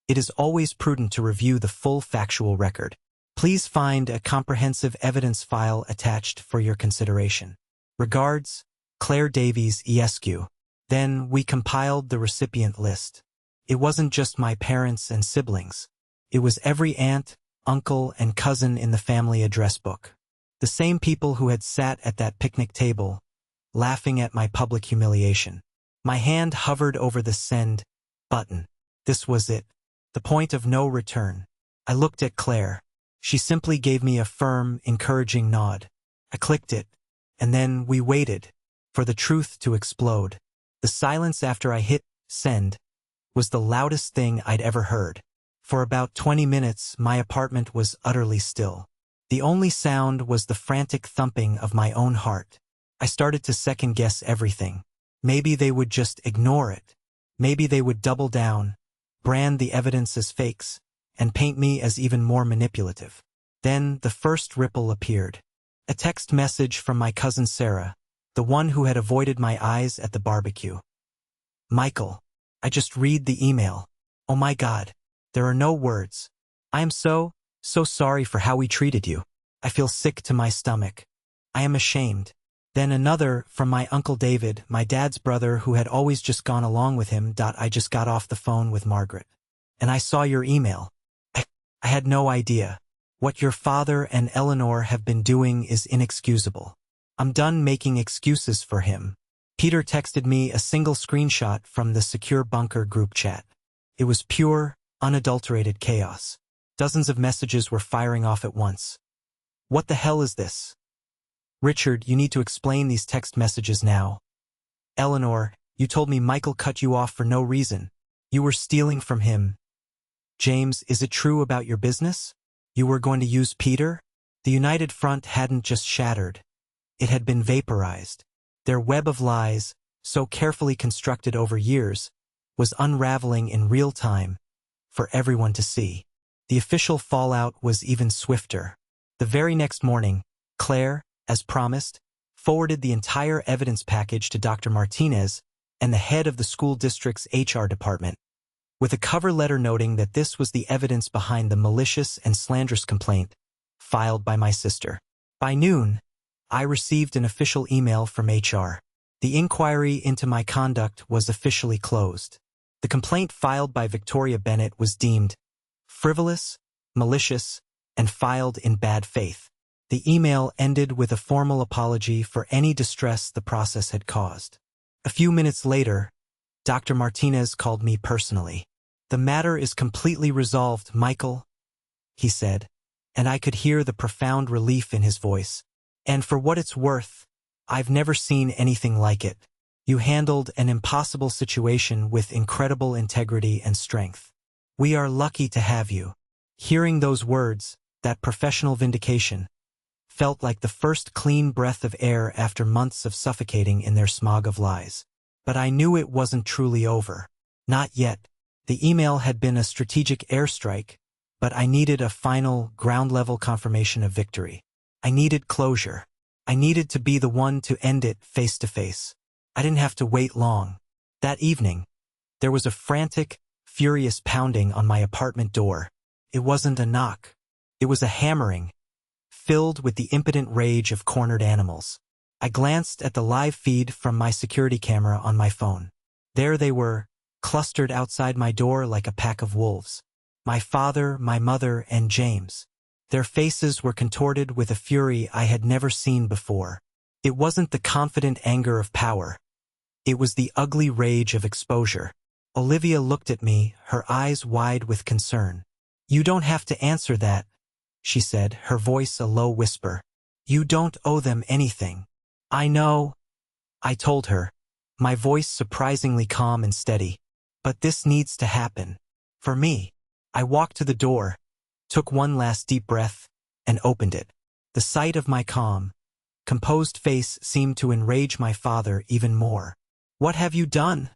A: it is always prudent to review the full factual record. Please find a comprehensive evidence file attached for your consideration. Regards, Claire Davies, ESQ. Then we compiled the recipient list. It wasn't just my parents and siblings. It was every aunt, uncle, and cousin in the family address book. The same people who had sat at that picnic table, laughing at my public humiliation. My hand hovered over the send button. This was it. The point of no return. I looked at Claire. She simply gave me a firm, encouraging nod. I clicked it, and then we waited for the truth to explode. The silence after I hit send was the loudest thing I'd ever heard. For about 20 minutes, my apartment was utterly still. The only sound was the frantic thumping of my own heart. I started to second-guess everything. Maybe they would just ignore it. Maybe they would double down, brand the evidence as fakes, and paint me as even more manipulative. Then the first ripple appeared. A text message from my cousin Sarah, the one who had avoided my eyes at the barbecue. "Michael, I just read the email. Oh my God, there are no words. I am so sorry for how we treated you. I feel sick to my stomach. I am ashamed." Then another from my Uncle David, my dad's brother who had always just gone along with him. "I just got off the phone with Margaret. And I saw your email. I had no idea. What your father and Eleanor have been doing is inexcusable. I'm done making excuses for him." Peter texted me a single screenshot from the secure bunker group chat. It was pure, unadulterated chaos. Dozens of messages were firing off at once. "What the hell is this? Richard, you need to explain these text messages now. Eleanor, you told me Michael cut you off for no reason. You were stealing from him. James, is it true about your business? You were going to use Peter?" The United Front hadn't just shattered. It had been vaporized. Their web of lies, so carefully constructed over years, was unraveling in real time for everyone to see. The official fallout was even swifter. The very next morning, Claire, as promised, forwarded the entire evidence package to Dr. Martinez and the head of the school district's HR department, with a cover letter noting that this was the evidence behind the malicious and slanderous complaint filed by my sister. By noon, I received an official email from HR. The inquiry into my conduct was officially closed. The complaint filed by Victoria Bennett was deemed frivolous, malicious, and filed in bad faith. The email ended with a formal apology for any distress the process had caused. A few minutes later, Dr. Martinez called me personally. "The matter is completely resolved, Michael," he said, and I could hear the profound relief in his voice. "And for what it's worth, I've never seen anything like it. You handled an impossible situation with incredible integrity and strength. We are lucky to have you." Hearing those words, that professional vindication, felt like the first clean breath of air after months of suffocating in their smog of lies. But I knew it wasn't truly over. Not yet. The email had been a strategic airstrike, but I needed a final, ground-level confirmation of victory. I needed closure. I needed to be the one to end it face-to-face. I didn't have to wait long. That evening, there was a frantic, furious pounding on my apartment door. It wasn't a knock. It was a hammering, filled with the impotent rage of cornered animals. I glanced at the live feed from my security camera on my phone. There they were, clustered outside my door like a pack of wolves. My father, my mother, and James. Their faces were contorted with a fury I had never seen before. It wasn't the confident anger of power. It was the ugly rage of exposure. Olivia looked at me, her eyes wide with concern. "You don't have to answer that," she said, her voice a low whisper. "You don't owe them anything." "I know," I told her, my voice surprisingly calm and steady. "But this needs to happen. For me." I walked to the door, took one last deep breath, and opened it. The sight of my calm, composed face seemed to enrage my father even more. "What have you done?"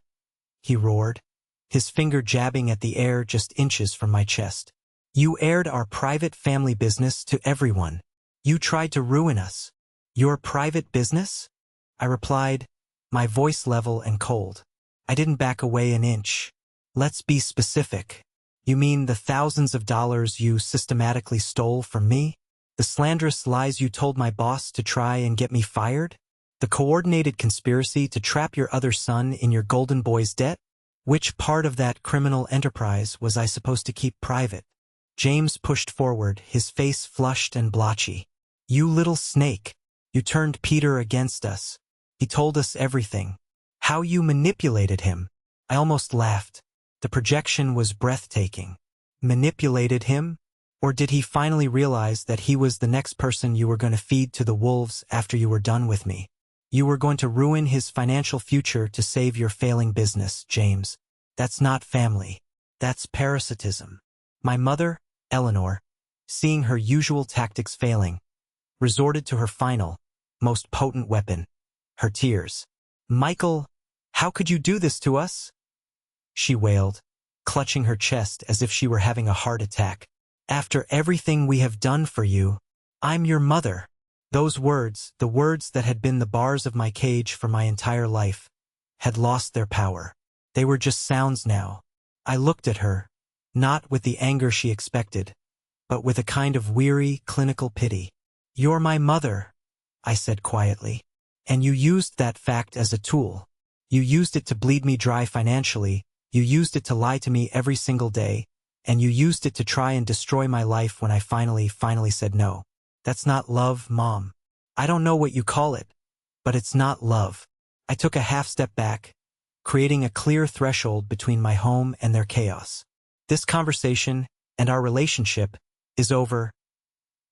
A: he roared, his finger jabbing at the air just inches from my chest. "You aired our private family business to everyone. You tried to ruin us." "Your private business?" I replied, my voice level and cold. I didn't back away an inch. "Let's be specific. You mean the thousands of dollars you systematically stole from me? The slanderous lies you told my boss to try and get me fired? The coordinated conspiracy to trap your other son in your golden boy's debt? Which part of that criminal enterprise was I supposed to keep private?" James pushed forward, his face flushed and blotchy. "You little snake. You turned Peter against us. He told us everything. How you manipulated him." I almost laughed. The projection was breathtaking. Manipulated him? Or did he finally realize that he was the next person you were going to feed to the wolves after you were done with me? You were going to ruin his financial future to save your failing business, James. That's not family. That's parasitism. My mother, Eleanor, seeing her usual tactics failing, resorted to her final, most potent weapon, her tears. "Michael, how could you do this to us?" she wailed, clutching her chest as if she were having a heart attack. "After everything we have done for you, I'm your mother." Those words, the words that had been the bars of my cage for my entire life, had lost their power. They were just sounds now. I looked at her, not with the anger she expected, but with a kind of weary, clinical pity. "You're my mother," I said quietly. "And you used that fact as a tool. You used it to bleed me dry financially, you used it to lie to me every single day, and you used it to try and destroy my life when I finally said no. That's not love, Mom. I don't know what you call it, but it's not love." I took a half step back, creating a clear threshold between my home and their chaos. "This conversation, and our relationship, is over,"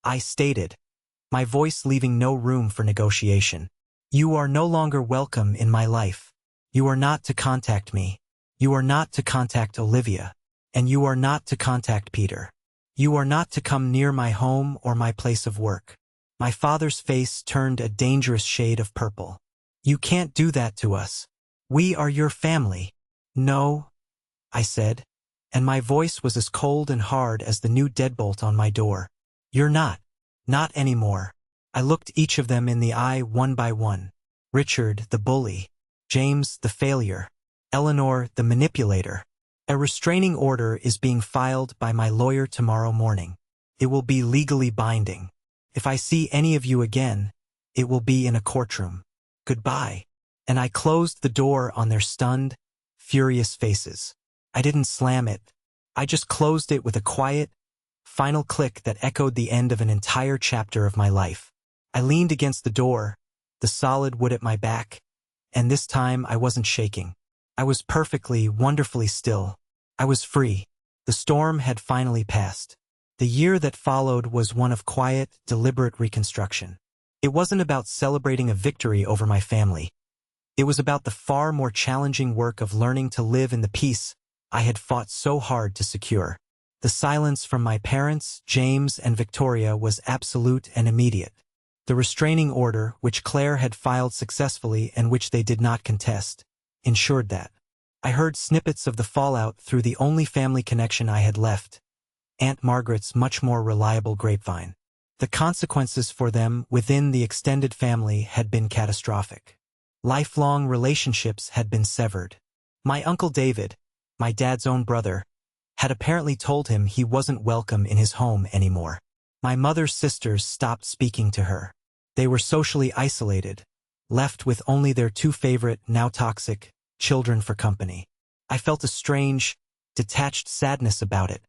A: I stated, my voice leaving no room for negotiation. "You are no longer welcome in my life. You are not to contact me. You are not to contact Olivia. And you are not to contact Peter. You are not to come near my home or my place of work." My father's face turned a dangerous shade of purple. "You can't do that to us. We are your family." "No," I said, and my voice was as cold and hard as the new deadbolt on my door. "You're not. Not anymore." I looked each of them in the eye one by one. Richard, the bully. James, the failure. Eleanor, the manipulator. "A restraining order is being filed by my lawyer tomorrow morning. It will be legally binding. If I see any of you again, it will be in a courtroom. Goodbye." And I closed the door on their stunned, furious faces. I didn't slam it. I just closed it with a quiet, final click that echoed the end of an entire chapter of my life. I leaned against the door, the solid wood at my back, and this time I wasn't shaking. I was perfectly, wonderfully still. I was free. The storm had finally passed. The year that followed was one of quiet, deliberate reconstruction. It wasn't about celebrating a victory over my family. It was about the far more challenging work of learning to live in the peace I had fought so hard to secure. The silence from my parents, James and Victoria, was absolute and immediate. The restraining order, which Claire had filed successfully and which they did not contest, ensured that. I heard snippets of the fallout through the only family connection I had left, Aunt Margaret's much more reliable grapevine. The consequences for them within the extended family had been catastrophic. Lifelong relationships had been severed. My Uncle David, my dad's own brother, had apparently told him he wasn't welcome in his home anymore. My mother's sisters stopped speaking to her. They were socially isolated, left with only their two favorite, now toxic, children for company. I felt a strange, detached sadness about it,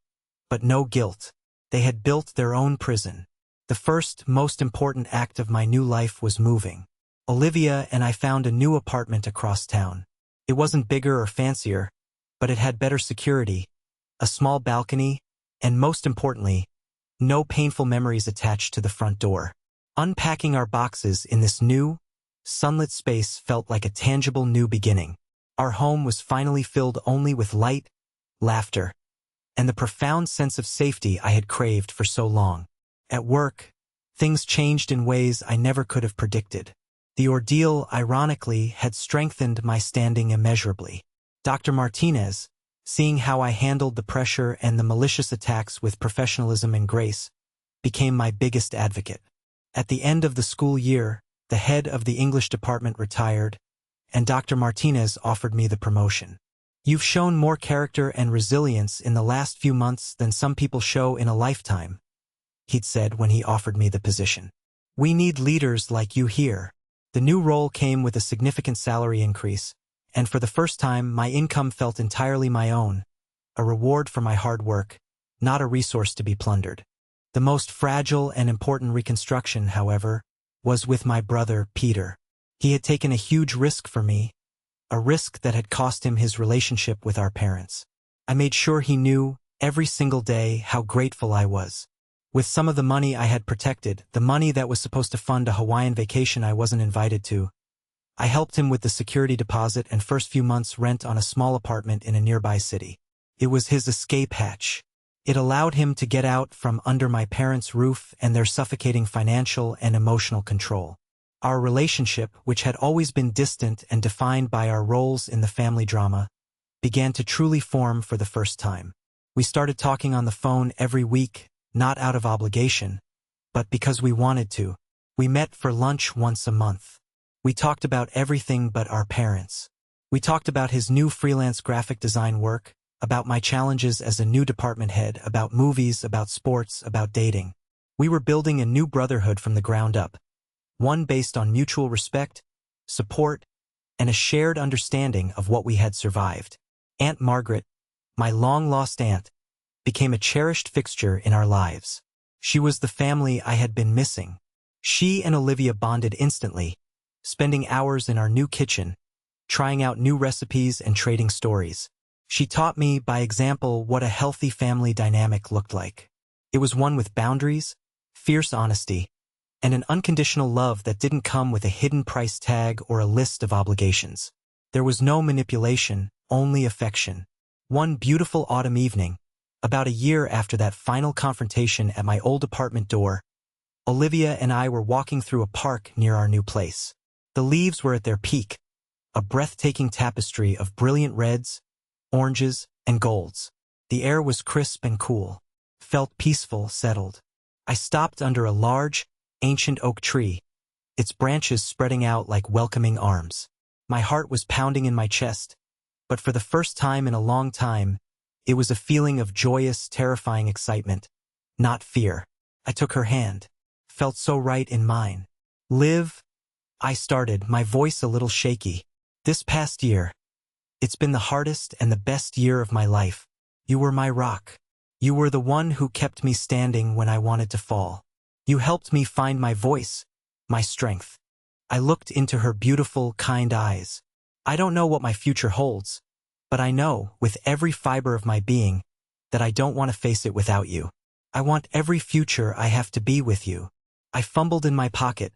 A: but no guilt. They had built their own prison. The first, most important act of my new life was moving. Olivia and I found a new apartment across town. It wasn't bigger or fancier, but it had better security, a small balcony, and most importantly, no painful memories attached to the front door. Unpacking our boxes in this new, sunlit space felt like a tangible new beginning. Our home was finally filled only with light, laughter, and the profound sense of safety I had craved for so long. At work, things changed in ways I never could have predicted. The ordeal, ironically, had strengthened my standing immeasurably. Dr. Martinez, seeing how I handled the pressure and the malicious attacks with professionalism and grace, became my biggest advocate. At the end of the school year, the head of the English department retired, and Dr. Martinez offered me the promotion. "You've shown more character and resilience in the last few months than some people show in a lifetime," he'd said when he offered me the position. "We need leaders like you here." The new role came with a significant salary increase, and for the first time my income felt entirely my own, a reward for my hard work, not a resource to be plundered. The most fragile and important reconstruction, however, was with my brother, Peter. He had taken a huge risk for me, a risk that had cost him his relationship with our parents. I made sure he knew, every single day, how grateful I was. With some of the money I had protected, the money that was supposed to fund a Hawaiian vacation I wasn't invited to, I helped him with the security deposit and first few months' rent on a small apartment in a nearby city. It was his escape hatch. It allowed him to get out from under my parents' roof and their suffocating financial and emotional control. Our relationship, which had always been distant and defined by our roles in the family drama, began to truly form for the first time. We started talking on the phone every week, not out of obligation, but because we wanted to. We met for lunch once a month. We talked about everything but our parents. We talked about his new freelance graphic design work, about my challenges as a new department head, about movies, about sports, about dating. We were building a new brotherhood from the ground up, one based on mutual respect, support, and a shared understanding of what we had survived. Aunt Margaret, my long-lost aunt, became a cherished fixture in our lives. She was the family I had been missing. She and Olivia bonded instantly, spending hours in our new kitchen, trying out new recipes and trading stories. She taught me by example what a healthy family dynamic looked like. It was one with boundaries, fierce honesty, and an unconditional love that didn't come with a hidden price tag or a list of obligations. There was no manipulation, only affection. One beautiful autumn evening, about a year after that final confrontation at my old apartment door, Olivia and I were walking through a park near our new place. The leaves were at their peak, a breathtaking tapestry of brilliant reds, oranges, and golds. The air was crisp and cool, felt peaceful, settled. I stopped under a large, ancient oak tree, its branches spreading out like welcoming arms. My heart was pounding in my chest, but for the first time in a long time, it was a feeling of joyous, terrifying excitement, not fear. I took her hand, felt so right in mine. "Liv," I started, my voice a little shaky. "This past year, it's been the hardest and the best year of my life. You were my rock. You were the one who kept me standing when I wanted to fall. You helped me find my voice, my strength." I looked into her beautiful, kind eyes. "I don't know what my future holds, but I know, with every fiber of my being, that I don't want to face it without you. I want every future I have to be with you." I fumbled in my pocket,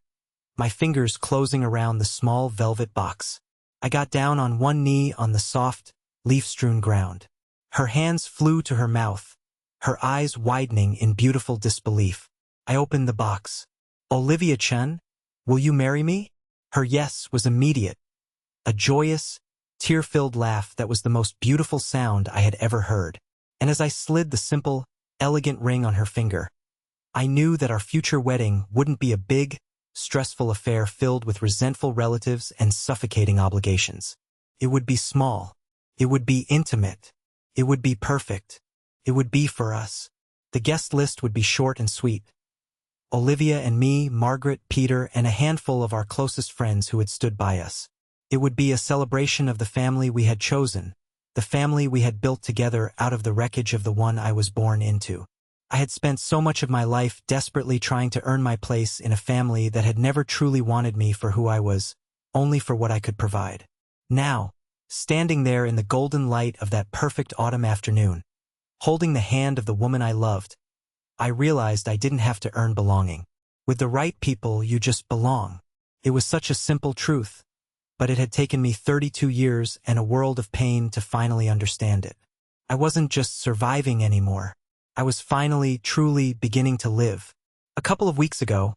A: my fingers closing around the small velvet box. I got down on one knee on the soft, leaf-strewn ground. Her hands flew to her mouth, her eyes widening in beautiful disbelief. I opened the box. "Olivia Chen, will you marry me?" Her yes was immediate, a joyous, tear-filled laugh that was the most beautiful sound I had ever heard. And as I slid the simple, elegant ring on her finger, I knew that our future wedding wouldn't be a big, stressful affair filled with resentful relatives and suffocating obligations. It would be small. It would be intimate. It would be perfect. It would be for us. The guest list would be short and sweet. Olivia and me, Margaret, Peter, and a handful of our closest friends who had stood by us. It would be a celebration of the family we had chosen, the family we had built together out of the wreckage of the one I was born into. I had spent so much of my life desperately trying to earn my place in a family that had never truly wanted me for who I was, only for what I could provide. Now, standing there in the golden light of that perfect autumn afternoon, holding the hand of the woman I loved, I realized I didn't have to earn belonging. With the right people, you just belong. It was such a simple truth, but it had taken me 32 years and a world of pain to finally understand it. I wasn't just surviving anymore. I was finally, truly beginning to live. A couple of weeks ago,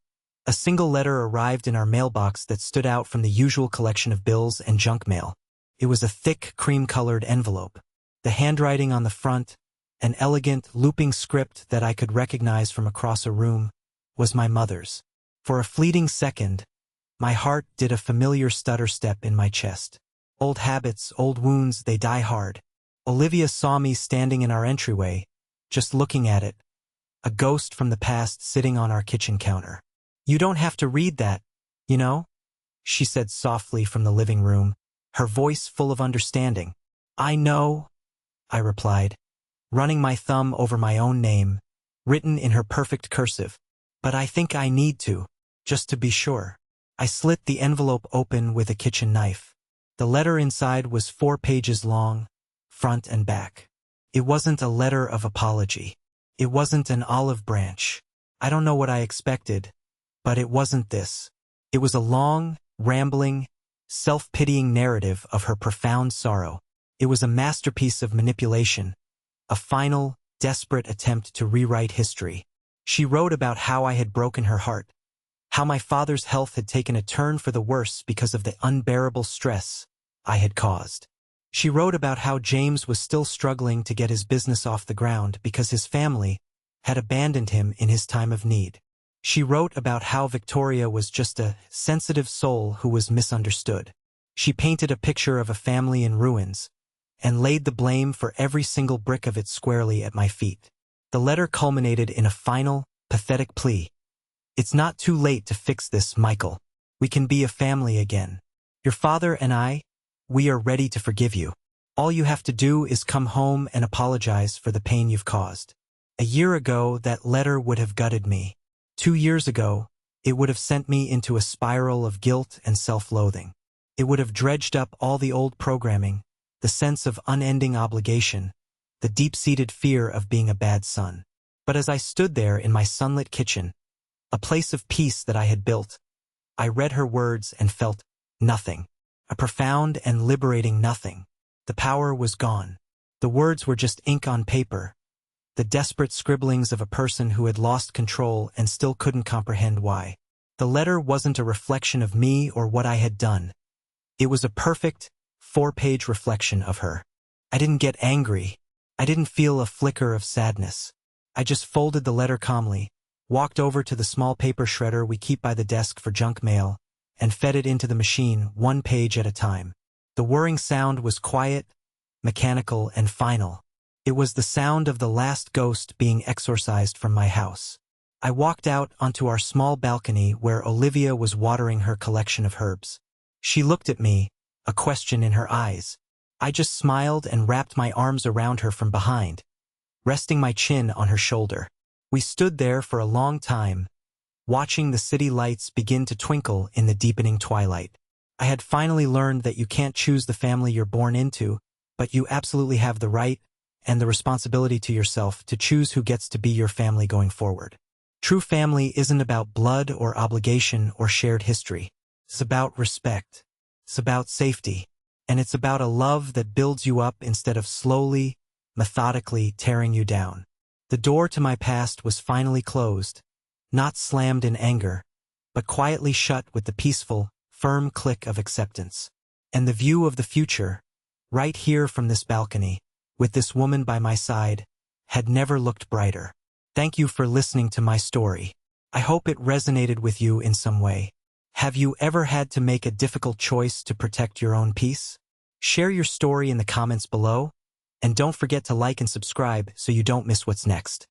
A: a single letter arrived in our mailbox that stood out from the usual collection of bills and junk mail. It was a thick, cream-colored envelope. The handwriting on the front, an elegant, looping script that I could recognize from across a room, was my mother's. For a fleeting second, my heart did a familiar stutter step in my chest. Old habits, old wounds, they die hard. Olivia saw me standing in our entryway, just looking at it, a ghost from the past sitting on our kitchen counter. "You don't have to read that, you know?" she said softly from the living room, her voice full of understanding. "I know," I replied, running my thumb over my own name, written in her perfect cursive. "But I think I need to, just to be sure." I slit the envelope open with a kitchen knife. The letter inside was 4 pages long, front and back. It wasn't a letter of apology. It wasn't an olive branch. I don't know what I expected, but it wasn't this. It was a long, rambling, self-pitying narrative of her profound sorrow. It was a masterpiece of manipulation, a final, desperate attempt to rewrite history. She wrote about how I had broken her heart, how my father's health had taken a turn for the worse because of the unbearable stress I had caused. She wrote about how James was still struggling to get his business off the ground because his family had abandoned him in his time of need. She wrote about how Victoria was just a sensitive soul who was misunderstood. She painted a picture of a family in ruins and laid the blame for every single brick of it squarely at my feet. The letter culminated in a final, pathetic plea. "It's not too late to fix this, Michael. We can be a family again. Your father and I, we are ready to forgive you. All you have to do is come home and apologize for the pain you've caused." A year ago, that letter would have gutted me. 2 years ago, it would have sent me into a spiral of guilt and self-loathing. It would have dredged up all the old programming, the sense of unending obligation, the deep-seated fear of being a bad son. But as I stood there in my sunlit kitchen, a place of peace that I had built, I read her words and felt nothing. A profound and liberating nothing. The power was gone. The words were just ink on paper, the desperate scribblings of a person who had lost control and still couldn't comprehend why. The letter wasn't a reflection of me or what I had done. It was a perfect, 4-page reflection of her. I didn't get angry. I didn't feel a flicker of sadness. I just folded the letter calmly, walked over to the small paper shredder we keep by the desk for junk mail, and fed it into the machine 1 page at a time. The whirring sound was quiet, mechanical, and final. It was the sound of the last ghost being exorcised from my house. I walked out onto our small balcony where Olivia was watering her collection of herbs. She looked at me, a question in her eyes. I just smiled and wrapped my arms around her from behind, resting my chin on her shoulder. We stood there for a long time, watching the city lights begin to twinkle in the deepening twilight. I had finally learned that you can't choose the family you're born into, but you absolutely have the right and the responsibility to yourself to choose who gets to be your family going forward. True family isn't about blood or obligation or shared history. It's about respect. It's about safety. And it's about a love that builds you up instead of slowly, methodically tearing you down. The door to my past was finally closed, not slammed in anger, but quietly shut with the peaceful, firm click of acceptance. And the view of the future, right here from this balcony, with this woman by my side, had never looked brighter. Thank you for listening to my story. I hope it resonated with you in some way. Have you ever had to make a difficult choice to protect your own peace? Share your story in the comments below, and don't forget to like and subscribe so you don't miss what's next.